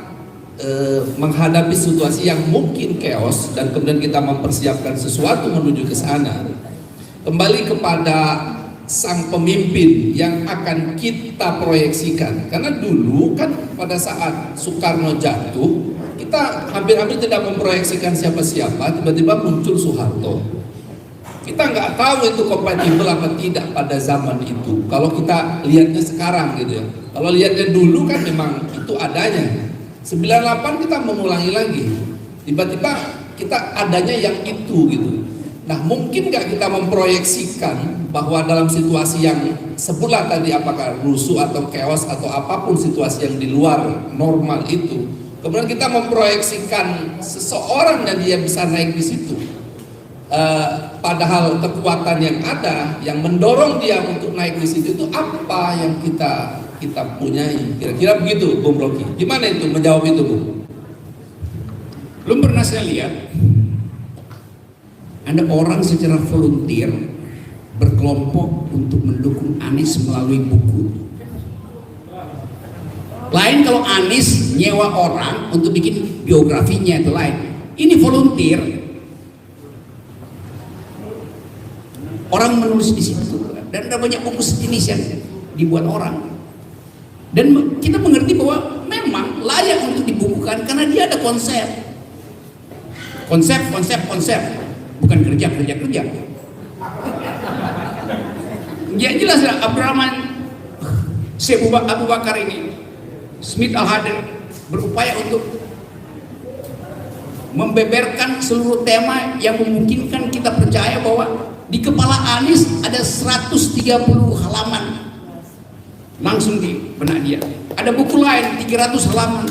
menghadapi situasi yang mungkin chaos dan kemudian kita mempersiapkan sesuatu menuju ke sana, kembali kepada sang pemimpin yang akan kita proyeksikan. Karena dulu kan pada saat Soekarno jatuh, kita hampir-hampir tidak memproyeksikan siapa-siapa, tiba-tiba muncul Soeharto. Kita nggak tahu itu kompatibel apa tidak pada zaman itu. Kalau kita lihatnya sekarang gitu ya. Kalau lihatnya dulu kan memang itu adanya. 98 kita mengulangi lagi. Tiba-tiba kita adanya yang itu gitu. Nah, mungkin nggak kita memproyeksikan bahwa dalam situasi yang sebelah tadi, apakah rusuh atau chaos atau apapun situasi yang di luar normal itu, kemudian kita memproyeksikan seseorang dan dia bisa naik di situ. Padahal kekuatan yang ada yang mendorong dia untuk naik di situ itu apa yang kita punyai. Kira-kira begitu, Bung Rocky. Gimana itu menjawab itu, Bung? Belum pernah saya lihat ada orang secara volunteer berkelompok untuk mendukung Anies melalui buku. Lain kalau Anies nyewa orang untuk bikin biografinya, itu lain. Ini volunteer. Orang menulis di situ dan ada banyak buku sejenis yang dibuat orang. Dan kita mengerti bahwa memang layak untuk dibukukan karena dia ada konsep. Konsep. Bukan kerja. Ya jelas lah, Abraman Abu Bakar ini, Smith Al-Haddad berupaya untuk membeberkan seluruh tema yang memungkinkan kita percaya bahwa di kepala Anies ada 130 halaman langsung di benak dia. Ada buku lain 300 halaman.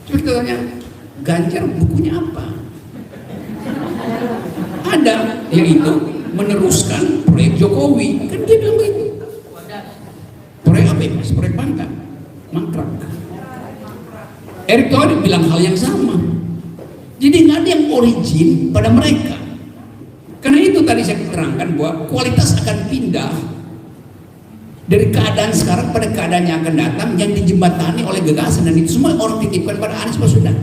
Coba kita tanya, Ganjar bukunya apa? Ada, yaitu meneruskan proyek Jokowi. Kan dia bilang begitu. Proyek apa ya? Proyek Bangka, Mangkrak. Erick Thohir bilang hal yang sama. Jadi nggak ada yang origin pada mereka. Karena itu tadi saya terangkan bahwa kualitas akan pindah dari keadaan sekarang pada keadaan yang akan datang yang dijembatani oleh gagasan, dan itu semua orang titipkan pada Anies Baswedan.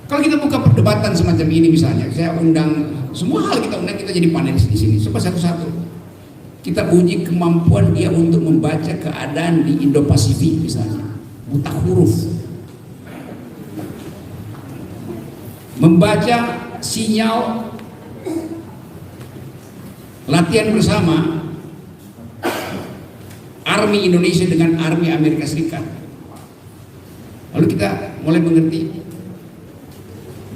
Kalau kita buka perdebatan semacam ini misalnya, saya undang semua hal, kita undang, kita jadi panelis di sini, coba satu-satu. kita uji kemampuan dia untuk membaca keadaan di Indo-Pasifik misalnya, buta huruf, membaca sinyal, latihan bersama Army Indonesia dengan Army Amerika Serikat. Lalu kita mulai mengerti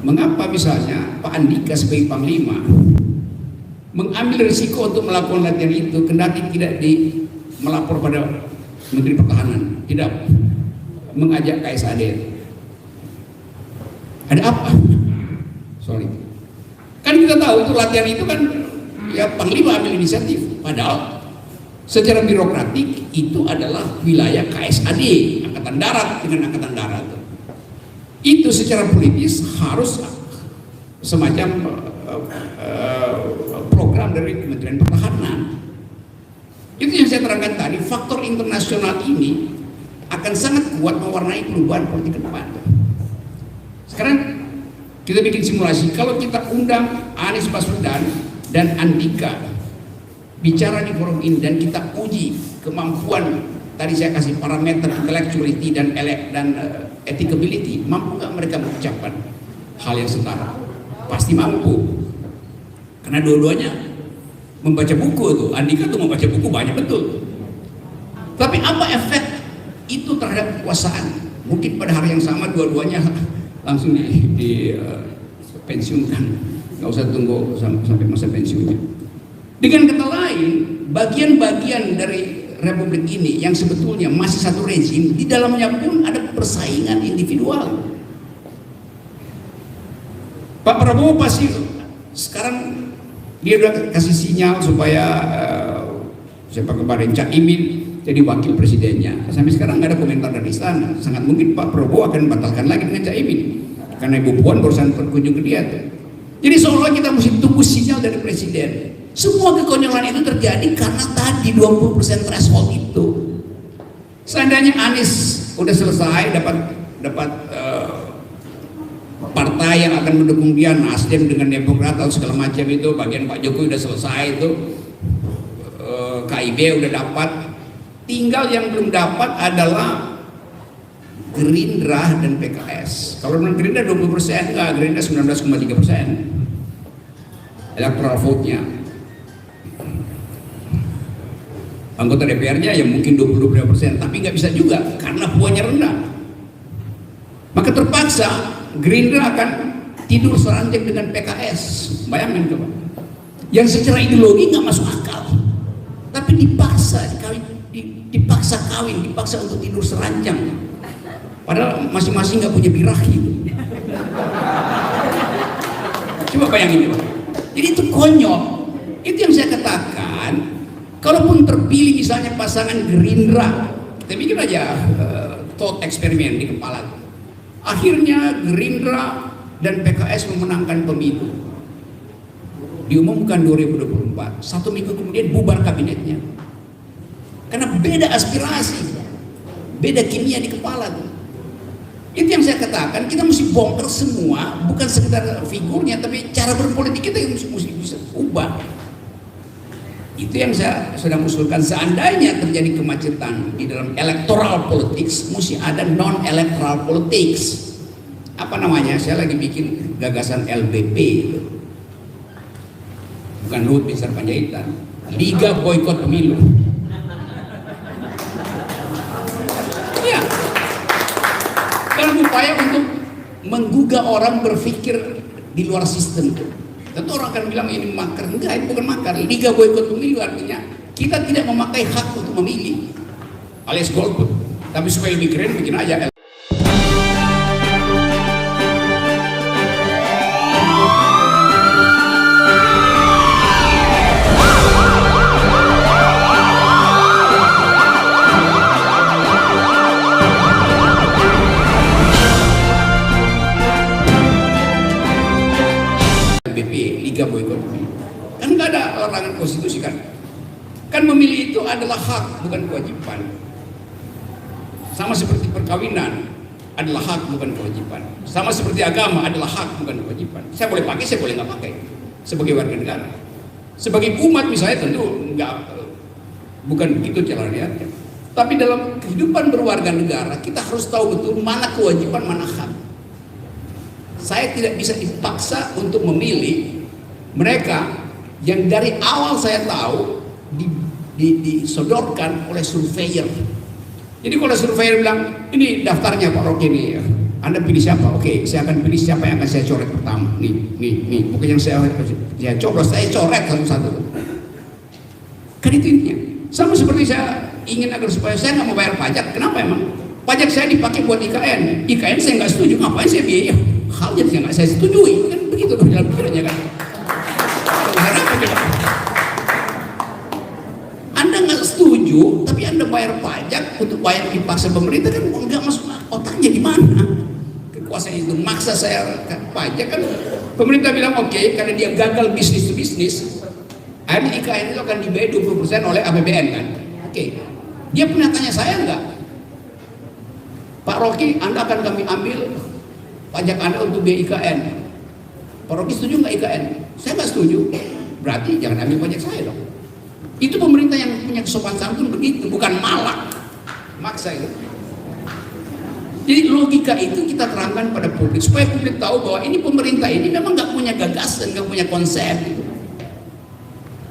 mengapa misalnya Pak Andika sebagai Panglima mengambil risiko untuk melakukan latihan itu, kendati tidak melapor pada Menteri Pertahanan, tidak mengajak KSAD. Ada apa? Sorry. Kan kita tahu itu latihan itu kan ya Panglima ambil inisiatif, padahal secara birokratik itu adalah wilayah KSAD, Angkatan Darat dengan Angkatan Darat. Itu secara politis harus semacam program dari Kementerian Pertahanan. Itu yang saya terangkan tadi, faktor internasional ini akan sangat kuat mewarnai perubahan politik ke depan. Sekarang kita bikin simulasi, kalau kita undang Anies Baswedan dan Andika bicara di forum ini dan kita uji kemampuan, tadi saya kasih parameter intellectuality dan ethicability, mampu nggak mereka mengucapkan hal yang setara? Pasti mampu, karena dua-duanya membaca buku tuh. Andika tuh membaca buku banyak betul. Tapi apa efek itu terhadap kekuasaan? Mungkin pada hari yang sama dua-duanya langsung dipensiunkan, nggak usah tunggu sampai masa pensiunnya. Dengan kata lain, bagian-bagian dari Republik ini yang sebetulnya masih satu rezim, di dalamnya pun ada persaingan individual. Pak Prabowo pasti sekarang dia udah kasih sinyal supaya siapa kemarin Cak Imin jadi wakil presidennya. Sampai sekarang nggak ada komentar dari istana. Sangat mungkin Pak Prabowo akan membatalkan lagi dengan Cak Imin karena Ibu Puan barusan berkunjung ke dia tuh. Jadi seolah kita mesti tunggu sinyal dari presiden. Semua kekonyolan itu terjadi karena tadi 20% threshold itu. Seandainya Anies udah selesai dapat partai yang akan mendukung dia, Nasdem dengan Demokrat atau segala macam itu, bagian Pak Jokowi udah selesai itu, KIB udah dapat, tinggal yang belum dapat adalah Gerindra dan PKS. Kalau menurut Gerindra 20%, enggak, Gerindra 19,3% electoral vote-nya. Anggota DPR-nya ya mungkin 20-25%, tapi nggak bisa juga karena puannya rendah. Maka terpaksa Gerindra akan tidur seranjang dengan PKS. Bayangin coba. Yang secara ideologi nggak masuk akal, tapi dipaksa kawin, dipaksa untuk tidur seranjang. Padahal masing-masing nggak punya birahi. Coba bayangin coba. Jadi itu konyol. Itu yang saya katakan. Kalaupun terpilih misalnya pasangan Gerindra, kita bikin aja thought eksperimen di kepala. Akhirnya Gerindra dan PKS memenangkan pemilu. Diumumkan 2024, 1 minggu kemudian bubar kabinetnya. Karena beda aspirasi, beda kimia di kepala. Itu yang saya katakan, kita mesti bongkar semua, bukan sekedar figurnya, tapi cara berpolitik kita yang mesti bisa ubah. Itu yang saya sedang usulkan. Seandainya terjadi kemacetan di dalam electoral politics, mesti ada non-electoral politics. Apa namanya? Saya lagi bikin gagasan LBP itu. Bukan Luhut Binsar Panjaitan, Liga Boykot Pemilu. Ya, dalam upaya untuk menggugah orang berpikir di luar sistem itu. Tentu orang akan bilang ini makar. Enggak, itu bukan makar. Liga Boykot Pemilu artinya kita tidak memakai hak untuk memilih alias golput, tapi supaya lebih keren bikin aja. Liga Boykot Pemilu. Kan nggak ada larangan konstitusi kan? Kan memilih itu adalah hak, bukan kewajiban. Sama seperti perkawinan adalah hak, bukan kewajiban. Sama seperti agama adalah hak, bukan kewajiban. Saya boleh pakai, saya boleh nggak pakai sebagai warga negara. Sebagai umat misalnya tentu nggak Bukan begitu cara lihatnya. Tapi dalam kehidupan berwarga negara kita harus tahu betul mana kewajiban, mana hak. Saya tidak bisa dipaksa untuk memilih mereka yang dari awal saya tahu disodorkan oleh surveyor. Jadi kalau surveyor bilang, ini daftarnya Pak Rocky nih, Anda pilih siapa? Oke, saya akan pilih siapa yang akan saya coret pertama. Nih, pokoknya yang saya coblos, saya coret satu-satu. Kan itu intinya. Sama seperti saya ingin agar supaya saya nggak mau bayar pajak. Kenapa emang? Pajak saya dipakai buat IKN. IKN saya nggak setuju. Ngapain saya biaya? Halnya yang nggak saya setujui. Kan begitu dong dalam pikirannya kan. Karena apa coba? Anda nggak setuju, tapi Anda bayar pajak untuk bayar dipaksa pemerintah kan nggak masuk otaknya di mana? Kekuasaan itu maksa saya pajak kan. Pemerintah bilang oke, karena dia gagal bisnis to bisnis. Akhirnya IKN itu akan dibayar 20% oleh APBN kan? Oke. Dia pernah tanya saya enggak? Pak Rocky, Anda akan kami ambil pajak Anda untuk biaya IKN. Pak Rocky setuju nggak IKN? Saya nggak setuju. Berarti jangan ambil pajak saya dong. Itu pemerintah yang punya kesopan santun begitu, bukan malak. Maksa itu. Jadi logika itu kita terangkan pada publik supaya publik tahu bahwa ini pemerintah ini memang nggak punya gagasan, nggak punya konsep.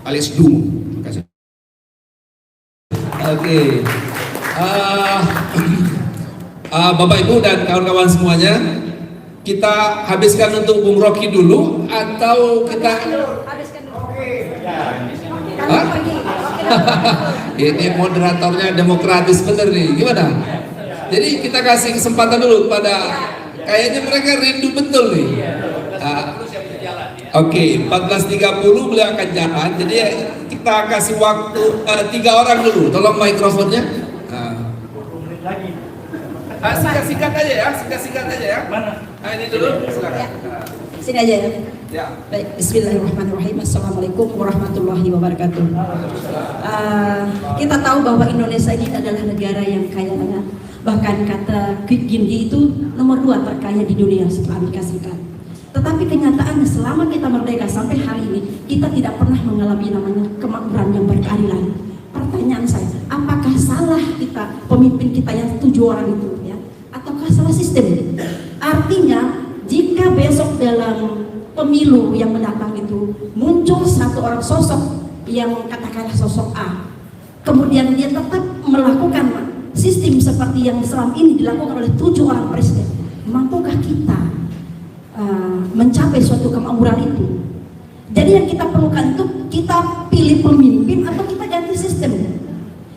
Alias dungu. Terima kasih. Oke. Bapak Ibu dan kawan-kawan semuanya, kita habiskan untuk Bung Rocky dulu atau kita Habiskan dulu. Hah? Ini moderatornya demokratis bener nih, gimana? Jadi kita kasih kesempatan dulu pada kayaknya mereka rindu betul nih. Oke, 14.30 beliau akan jalan. Jadi kita kasih waktu 3 orang dulu. Tolong mikrofonnya. Singkat-singkat aja ya, singkat-singkat aja ya. Mana? Ini dulu, silakan. Sini aja ya. Ya. Baik, bismillahirrahmanirrahim. Assalamualaikum warahmatullahi wabarakatuh. Kita tahu bahwa Indonesia ini adalah negara yang kaya raya. Bahkan kata Quick Gindi itu nomor 2 terkaya di dunia setelah Amerika Serikat. Tetapi kenyataannya selama kita merdeka sampai hari ini, kita tidak pernah mengalami namanya kemakmuran yang berkeadilan. Pertanyaan saya, apakah salah kita, pemimpin kita yang 7 orang itu ya? Ataukah salah sistem? Artinya, jika besok dalam pemilu yang mendatang itu muncul satu orang sosok yang katakanlah sosok A, kemudian dia tetap melakukan sistem seperti yang selama ini dilakukan oleh 7 orang presiden, mampukah kita mencapai suatu kemakmuran itu? Jadi yang kita perlukan itu kita pilih pemimpin atau kita ganti sistem.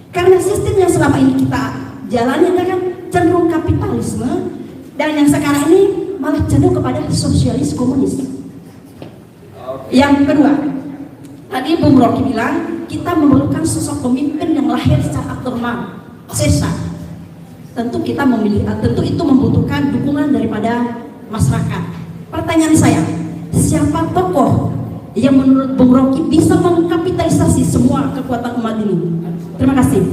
Karena sistem yang selama ini kita jalani kan cenderung kapitalisme, dan yang sekarang ini malah cenderung kepada sosialis komunis. Yang kedua, tadi Bung Rocky bilang kita memerlukan sosok pemimpin yang lahir secara abnormal, sesat. Tentu kita memilih, tentu itu membutuhkan dukungan daripada masyarakat. Pertanyaan saya, siapa tokoh yang menurut Bung Rocky bisa mengkapitalisasi semua kekuatan umat ini? Terima kasih.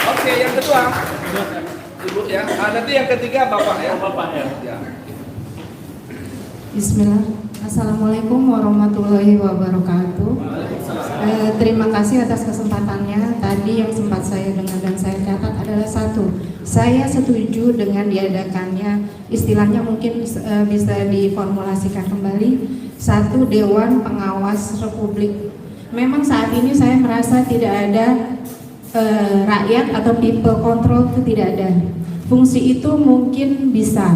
Oke, yang kedua, Ibu ya. Nanti yang ketiga Bapak ya. Ya. Bismillah. Assalamualaikum warahmatullahi wabarakatuh. Terima kasih atas kesempatannya. Tadi yang sempat saya dengar dan saya catat adalah satu, saya setuju dengan diadakannya, istilahnya mungkin bisa diformulasikan kembali, satu Dewan Pengawas Republik. Memang saat ini saya merasa tidak ada rakyat atau people control, itu tidak ada. Fungsi itu mungkin bisa,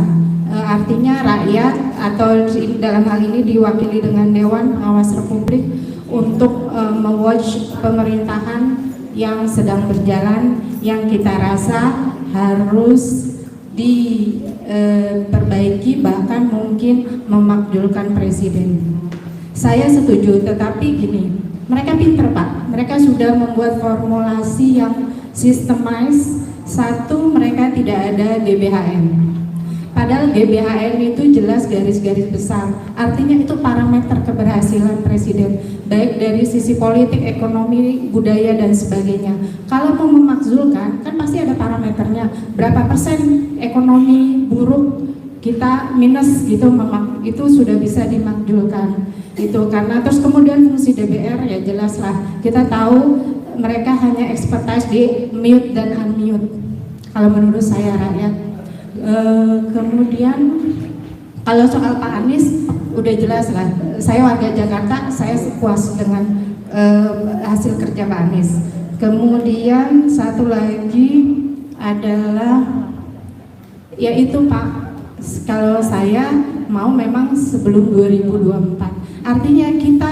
artinya rakyat atau dalam hal ini diwakili dengan Dewan Pengawas Republik untuk mewatch pemerintahan yang sedang berjalan, yang kita rasa harus diperbaiki, bahkan mungkin memakzulkan presiden. Saya setuju, tetapi gini, mereka pinter Pak, mereka sudah membuat formulasi yang sistemized. Satu, mereka tidak ada GBHN. Padahal GBHN itu jelas garis-garis besar, artinya itu parameter keberhasilan presiden, baik dari sisi politik, ekonomi, budaya, dan sebagainya. Kalau mau memakzulkan, kan pasti ada parameternya, berapa persen ekonomi buruk kita minus gitu, itu sudah bisa dimakzulkan. Itu karena terus kemudian fungsi DBR ya jelaslah kita tahu mereka hanya expertise di mute dan unmute kalau menurut saya rakyat. Kemudian kalau soal Pak Anies udah jelas lah, saya warga Jakarta, saya puas dengan hasil kerja Pak Anies. Kemudian satu lagi adalah yaitu Pak, kalau saya mau memang sebelum 2024. Artinya kita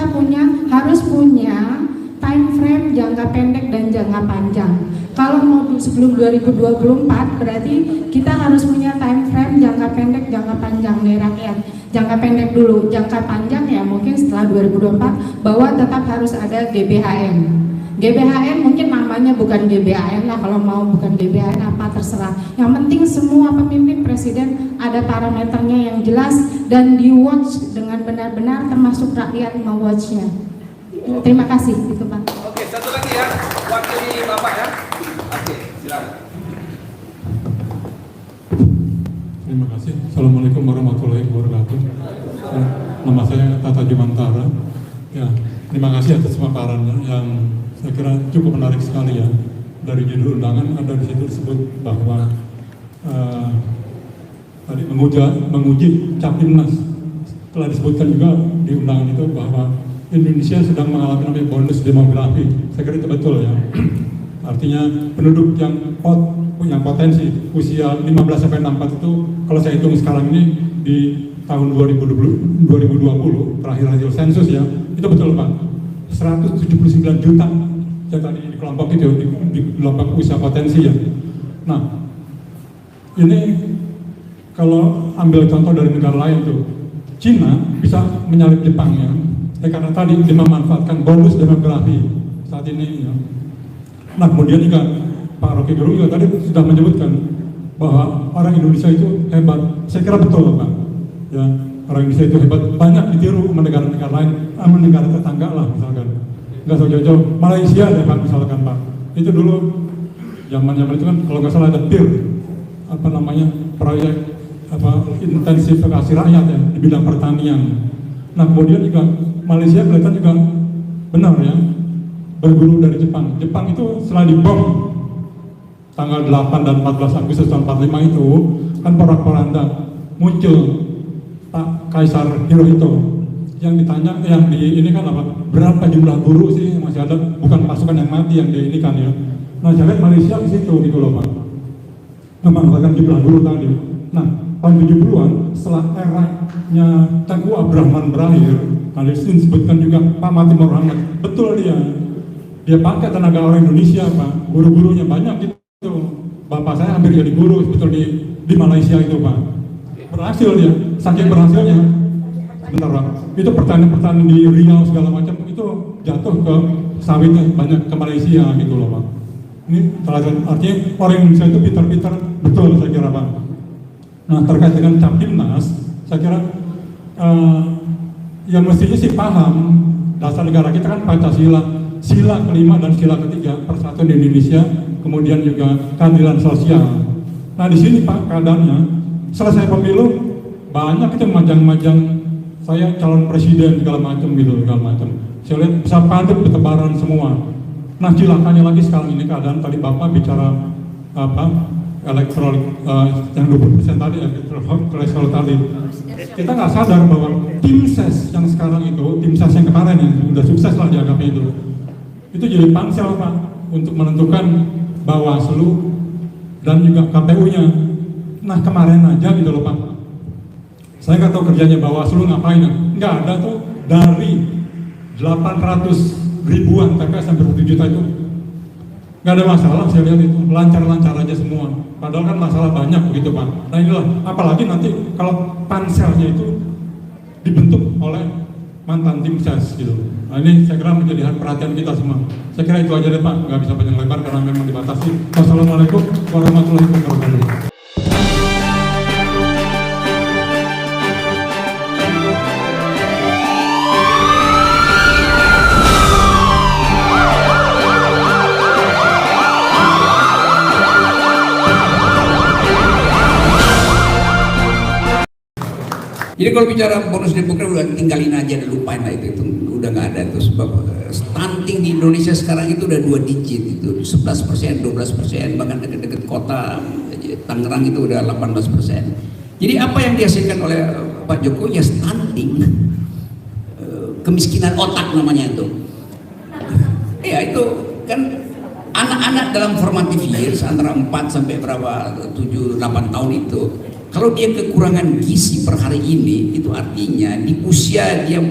harus punya time frame jangka pendek dan jangka panjang. Kalau mau sebelum 2024 berarti kita harus punya time frame jangka pendek, jangka panjang nih rakyat. Jangka pendek dulu, jangka panjang ya mungkin setelah 2024 bahwa tetap harus ada GBHN. GBHN mungkin namanya bukan GBHN lah, kalau mau bukan GBHN apa terserah. Yang penting semua pemimpin presiden ada parameternya yang jelas dan di watch dengan benar-benar termasuk rakyat mewatchnya. Terima kasih itu Pak. Oke, satu lagi ya, wakili Bapak ya. Oke, silakan. Terima kasih. Assalamualaikum warahmatullahi wabarakatuh. Nama saya Tata Jumantara. Ya, terima kasih atas pemaparannya yang saya kira cukup menarik sekali ya. Dari judul undangan ada di situ disebut bahwa tadi menguji Capimnas. Telah disebutkan juga di undangan itu bahwa Indonesia sedang mengalami namanya bonus demografi. Saya kira itu betul ya. Artinya penduduk yang punya potensi usia 15 sampai 64 itu kalau saya hitung sekarang ini di tahun 2020 terakhir hasil sensus ya, itu betul Pak. 179 juta yang tadi di kelompok itu di kelompok usia potensi ya. Nah, ini kalau ambil contoh dari negara lain tuh, Cina bisa menyalip Jepang ya. Karena tadi dia memanfaatkan bonus demografi saat ini ya. Nah, kemudian juga Pak Rocky Gerung juga tadi sudah menyebutkan bahwa orang Indonesia itu hebat. Saya kira betul Pak. Ya, orang Indonesia itu hebat, banyak ditiru sama negara-negara lain, sama negara tetangga lah misalkan. Nggak usah jauh-jauh, Malaysia deh Pak misalkan Pak. Itu dulu zaman-zaman itu kan kalau nggak salah ada PIR, proyek intensifikasi rakyat ya di bidang pertanian. Nah, kemudian juga Malaysia kelihatan juga benar ya, berguru dari Jepang. Jepang itu setelah dibom tanggal 8 dan 14 Agustus tahun 45 itu kan porak-poranda muncul Pak Kaisar Hirohito yang ditanya, yang di ini kan apa, berapa jumlah guru sih masih ada, bukan pasukan yang mati yang di ini kan ya. Nah, saya lihat Malaysia di situ gitu loh Pak, memanfaatkan jumlah guru tadi. Nah, tahun 70-an setelah eranya Tengku Abdurrahman berakhir, kali ini disebutkan juga Pak Mahathir Muhammad, betul dia pakai tenaga orang Indonesia Pak, guru-gurunya banyak gitu. Bapak saya hampir jadi guru betul di Malaysia itu Pak. Berhasil dia, saking berhasilnya, bentar Pak, itu pertanian di Riau segala macam itu jatuh ke sawitnya banyak ke Malaysia gitu loh Pak. Ini artinya orang Indonesia itu pintar-pintar betul saya kira Pak. Nah, terkait dengan Capimnas, saya kira yang mestinya sih paham dasar negara kita kan Pancasila, sila kelima dan sila ketiga, persatuan di Indonesia, kemudian juga keadilan sosial. Nah, di sini Pak keadaannya selesai pemilu banyak itu majang-majang saya calon presiden segala macam gitu segala macam. Saya lihat bisa padat bertebaran semua. Nah, cilakanya lagi sekarang ini keadaan tadi Bapak bicara elektoral yang 20% tadi elektoral tadi. Kita nggak sadar bahwa tim ses yang sekarang itu, tim ses yang kemarin yang sudah sukses lah dianggapnya itu jadi pansel Pak untuk menentukan Bawaslu dan juga KPU-nya. Nah, kemarin aja gitu loh Pak, saya nggak tahu kerjanya Bawaslu ngapain, nggak ada tuh dari 800 ribuan TPS sampai 1 juta itu nggak ada masalah, saya lihat itu lancar-lancar aja semua. Padahal kan masalah banyak begitu Pak. Nah, inilah apalagi nanti kalau panselnya itu dibentuk oleh mantan tim ses gitu. Nah, ini saya kira menjadi perhatian kita semua. Saya kira itu aja deh Pak, nggak bisa panjang lebar karena memang dibatasi. Wassalamualaikum warahmatullahi wabarakatuh. Jadi kalau bicara bonus demografi udah tinggalin aja, lupain lah itu udah nggak ada tuh. Sebab stunting di Indonesia sekarang itu udah 2 digit, itu 11%, 12%, bahkan deket-deket kota Tangerang itu udah 18%. Jadi apa yang dihasilkan oleh Pak Jokowi ya stunting, kemiskinan otak namanya itu. Ya itu kan anak-anak dalam formative years antara 4 sampai berapa 7-8 tahun itu, kalau dia kekurangan gizi per hari ini, itu artinya di usia dia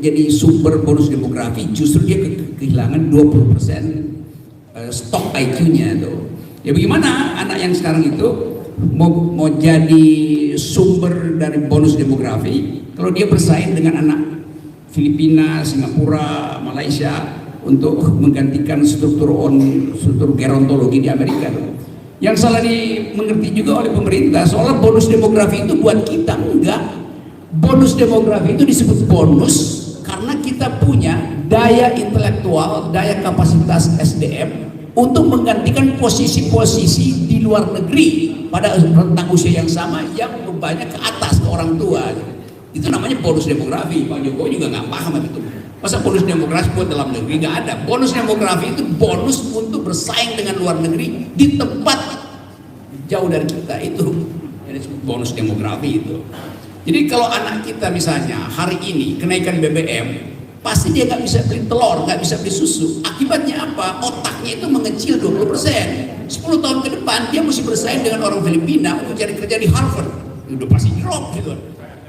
jadi sumber bonus demografi, justru dia kehilangan 20% stok IQ-nya tuh. Ya bagaimana anak yang sekarang itu mau jadi sumber dari bonus demografi kalau dia bersaing dengan anak Filipina, Singapura, Malaysia untuk menggantikan struktur gerontologi di Amerika tuh. Yang salah dimengerti juga oleh pemerintah, soalnya bonus demografi itu buat kita, enggak. Bonus demografi itu disebut bonus karena kita punya daya intelektual, daya kapasitas SDM untuk menggantikan posisi-posisi di luar negeri pada rentang usia yang sama yang bebannya ke atas ke orang tua. Itu namanya bonus demografi. Pak Jokowi juga nggak paham itu. Masa bonus demografi buat dalam negeri? Nggak ada. Bonus demografi itu bonus untuk bersaing dengan luar negeri di tempat jauh dari kita, itu bonus demografi itu. Jadi kalau anak kita misalnya hari ini kenaikan BBM, pasti dia nggak bisa beli telur, nggak bisa beli susu. Akibatnya apa? Otaknya itu mengecil 20%. 10 tahun ke depan dia mesti bersaing dengan orang Filipina untuk cari kerja di Harvard. Udah pasti drop gitu.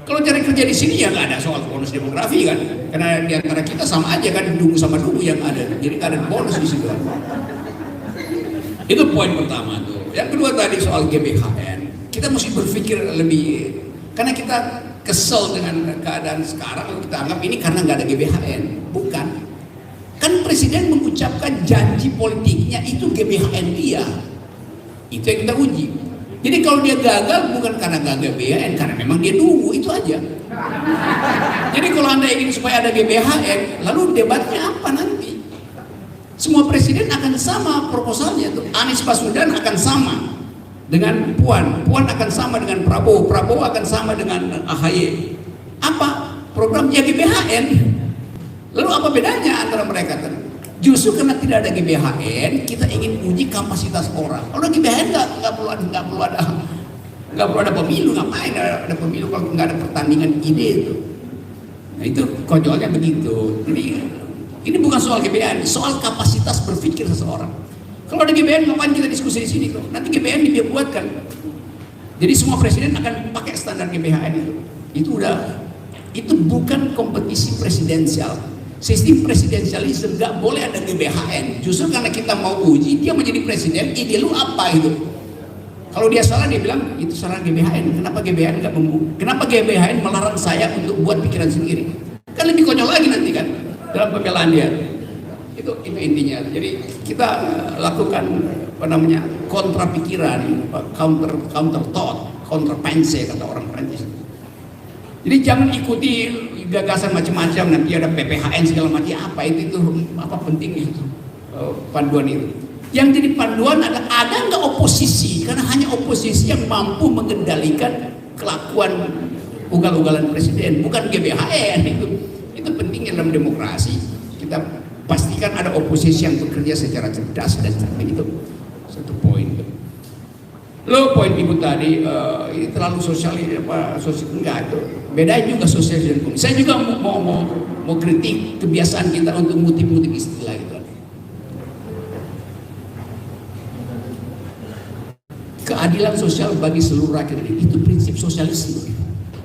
Kalau cari kerja di sini ya nggak ada soal bonus demografi kan, karena di antara kita sama aja kan, dungu sama dungu yang ada, jadi nggak ada bonus di situ. Itu poin pertama tuh. Yang kedua tadi soal GBHN, kita mesti berpikir lebih, karena kita kesel dengan keadaan sekarang, kita anggap ini karena nggak ada GBHN. Bukan, kan presiden mengucapkan janji politiknya itu GBHN dia, itu yang kita uji. Jadi kalau dia gagal bukan karena gagal GBHN, karena memang dia nunggu, itu aja. Jadi kalau Anda ingin supaya ada GBHN, lalu debatnya apa nanti? Semua presiden akan sama proposalnya tuh. Anies Baswedan akan sama dengan Puan akan sama dengan Prabowo akan sama dengan AHY. Apa programnya GBHN? Lalu apa bedanya antara mereka tadi? Justru karena tidak ada GBHN, kita ingin uji kapasitas orang. Kalau GBHN nggak perlu ada pemilu, ngapain ada pemilu kalau nggak ada pertandingan ide itu. Nah itu konyolnya begitu. Jadi ini bukan soal GBHN, soal kapasitas berpikir seseorang. Kalau ada GBHN ngapain kita diskusi di sini? Nanti GBHN dibuatkan. Jadi semua presiden akan pakai standar GBHN itu. Itu bukan kompetisi presidensial. Sistem presidensialisme nggak boleh ada GBHN. Justru karena kita mau uji dia menjadi presiden, ide lu apa itu? Kalau dia salah dia bilang itu salah GBHN. Kenapa GBHN nggak Kenapa GBHN melarang saya untuk buat pikiran sendiri? Kan lebih konyol lagi nanti kan dalam pembelaan dia. Itu intinya. Jadi kita lakukan kontra pikiran, counter thought, counter pense kata orang Prancis. Jadi jangan ikuti gagasan macam-macam, nanti ada PPHN segala macam, apa itu apa pentingnya itu panduan itu. Yang jadi panduan ada nggak oposisi, karena hanya oposisi yang mampu mengendalikan kelakuan ugal-ugalan presiden, bukan GBHN. Itu pentingnya dalam demokrasi. Kita pastikan ada oposisi yang bekerja secara cerdas dan cermat, itu satu poin. Lo poin ibu tadi ini terlalu sosial enggak itu. Bedanya juga sosial dan politik. Saya juga mau kritik kebiasaan kita untuk ngutip-ngutip istilah itu. Keadilan sosial bagi seluruh rakyat itu prinsip sosialisme.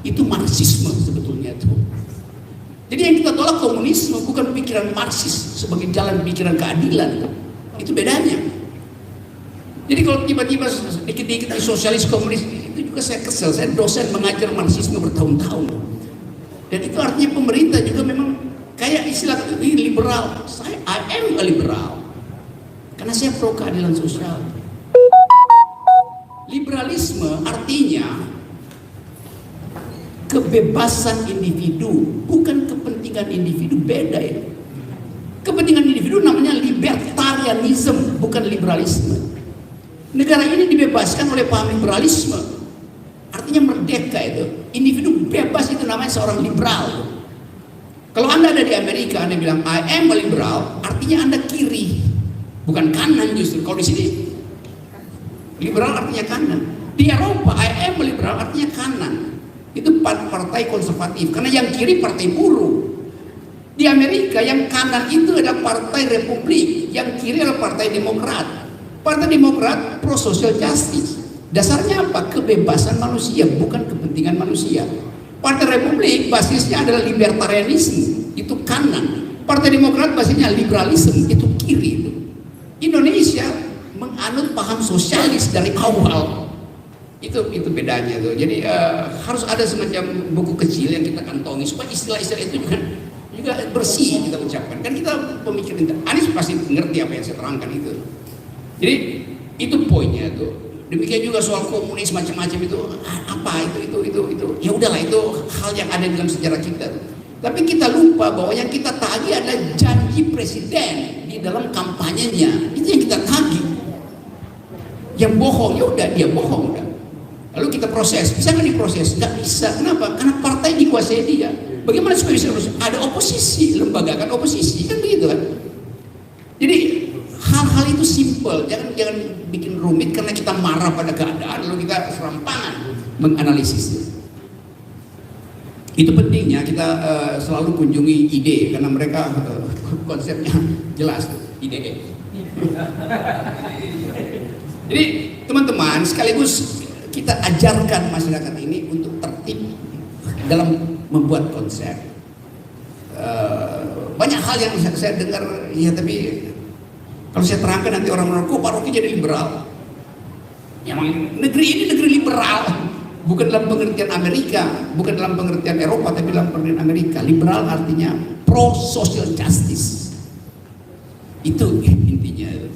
Itu marxisme sebetulnya itu. Jadi yang kita tolak komunisme, bukan pikiran Marxis sebagai jalan pikiran keadilan. Itu bedanya. Jadi kalau tiba-tiba dikit-dikit sosialis komunis, itu juga saya kesel. Saya dosen mengajar Marxisme bertahun-tahun. Dan itu artinya pemerintah juga memang kayak istilah ini liberal. I am a liberal. Karena saya pro keadilan sosial. Liberalisme artinya kebebasan individu, bukan kepentingan individu, beda ya. Kepentingan individu namanya libertarianism, bukan liberalisme. Negara ini dibebaskan oleh paham liberalisme. Artinya artinya merdeka itu. Individu bebas itu namanya seorang liberal. Kalau Anda ada di Amerika, Anda bilang I am a liberal, artinya Anda kiri, bukan kanan justru. Kalau di sini liberal artinya kanan. Di Eropa I am a liberal artinya kanan. Itu partai konservatif, karena yang kiri partai buruh. Di Amerika yang kanan itu adalah partai Republik, yang kiri adalah partai Demokrat. Partai Demokrat pro social justice. Dasarnya apa? Kebebasan manusia, bukan kepentingan manusia. Partai Republik basisnya adalah libertarianisme, itu kanan. Partai Demokrat basisnya liberalisme, itu kiri. Itu. Indonesia menganut paham sosialis dari awal. Itu bedanya tuh. Jadi harus ada semacam buku kecil yang kita kantongi supaya istilah-istilah itu juga bersih kita ucapkan. Kan kita pemikiran Anies pasti ngerti apa yang saya terangkan itu. Jadi itu poinnya tuh. Demikian juga soal komunis macam-macam itu apa itu. Ya udahlah, itu hal yang ada dalam sejarah kita. Tapi kita lupa bahwa yang kita tagih adalah janji presiden di dalam kampanyenya. Itu yang kita tagih. Yang bohong ya udah dia bohong udah. Lalu kita proses, bisa nggak diproses? Nggak bisa. Kenapa? Karena partai dikuasai dia. Bagaimana supaya bisa ada oposisi, lembaga kan oposisi kan begitu kan? Jadi hal-hal itu simple, jangan bikin rumit karena kita marah pada keadaan lalu kita serampangan menganalisis. Itu pentingnya kita selalu kunjungi ide karena mereka konsepnya jelas ide. Jadi teman-teman sekaligus kita ajarkan masyarakat ini untuk tertib dalam membuat konsep. Banyak hal yang saya dengar ya, tapi kalau saya terangkan nanti orang kok Pak Rocky jadi liberal. Yang negeri ini negeri liberal, bukan dalam pengertian Amerika, bukan dalam pengertian Eropa, tapi dalam pengertian Amerika. Liberal artinya pro social justice. Itu intinya.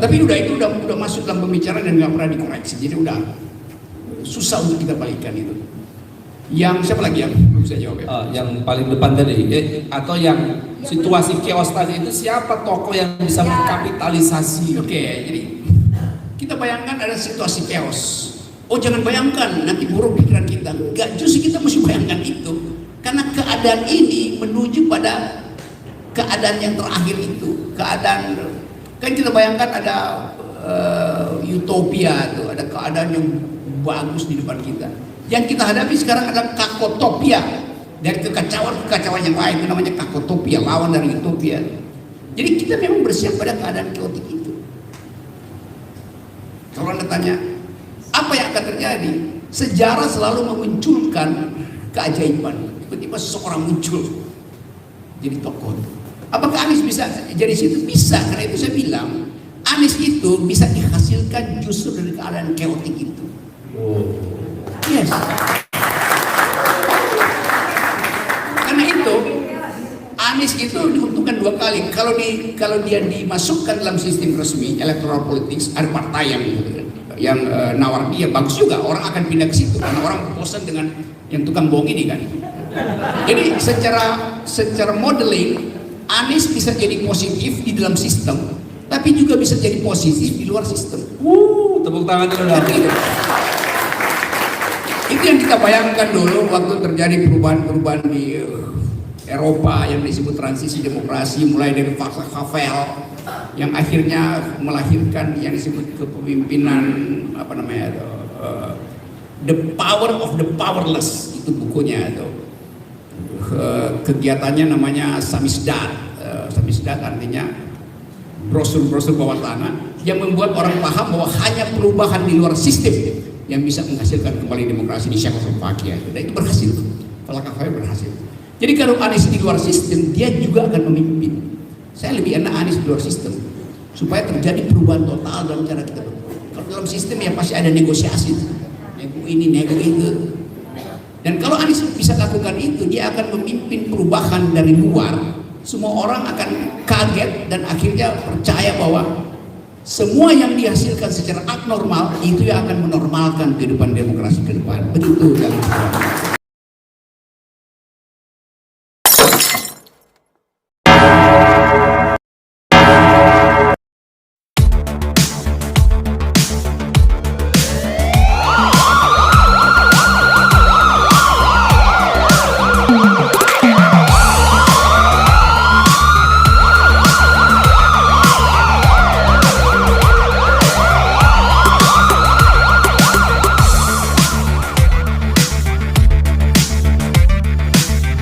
Tapi itu udah masuk dalam pembicaraan dan nggak pernah dikoreksi, jadi udah susah untuk kita balikan itu. Yang siapa lagi yang belum saya jawab ya? Yang paling depan tadi, atau yang situasi chaos tadi itu siapa tokoh yang bisa mengkapitalisasi? Oke, jadi kita bayangkan ada situasi chaos. Oh jangan bayangkan nanti buruk pikiran kita. Enggak, justru kita mesti bayangkan itu. Karena keadaan ini menuju pada keadaan yang terakhir itu. Keadaan, kan kita bayangkan ada utopia tuh, ada keadaan yang bagus di depan kita. Yang kita hadapi sekarang adalah kakotopia, dari kekacauan yang lain, itu namanya kakotopia, lawan dari utopia. Jadi kita memang bersiap pada keadaan kaotik itu. Kalau Anda tanya apa yang akan terjadi, sejarah selalu memunculkan keajaiban. Tiba-tiba seseorang muncul jadi tokoh. Apakah Anies bisa jadi situ? Bisa, karena itu saya bilang Anies itu bisa dihasilkan justru dari keadaan kaotik itu. Yes. Karena itu Anies itu diuntungkan dua kali. Kalau dia dimasukkan dalam sistem resmi electoral politics, ada partai yang nawar dia, bagus juga, orang akan pindah ke situ karena orang bosan dengan yang tukang bohong ini kan. Jadi secara modeling Anies bisa jadi positif di dalam sistem, tapi juga bisa jadi positif di luar sistem. Tepuk tangan dulu dong. Itu yang kita bayangkan dulu waktu terjadi perubahan-perubahan di Eropa yang disebut transisi demokrasi, mulai dari fase Havel yang akhirnya melahirkan yang disebut kepemimpinan The Power of the Powerless, itu bukunya itu. Kegiatannya namanya Samizdat. Samizdat artinya brosur-brosur bawah tanah yang membuat orang paham bahwa hanya perubahan di luar sistem yang bisa menghasilkan kembali demokrasi di Czechoslovakia. Dan itu berhasil. Havel berhasil. Jadi kalau Anies di luar sistem, dia juga akan memimpin. Saya lebih enak Anies di luar sistem supaya terjadi perubahan total dalam cara kita berpikir. Kalau dalam sistem ya pasti ada negosiasi, nego ini, nego itu. Dan kalau Anies bisa lakukan itu, dia akan memimpin perubahan dari luar. Semua orang akan kaget dan akhirnya percaya bahwa semua yang dihasilkan secara abnormal itu yang akan menormalkan kehidupan demokrasi ke depan. Begitu dalam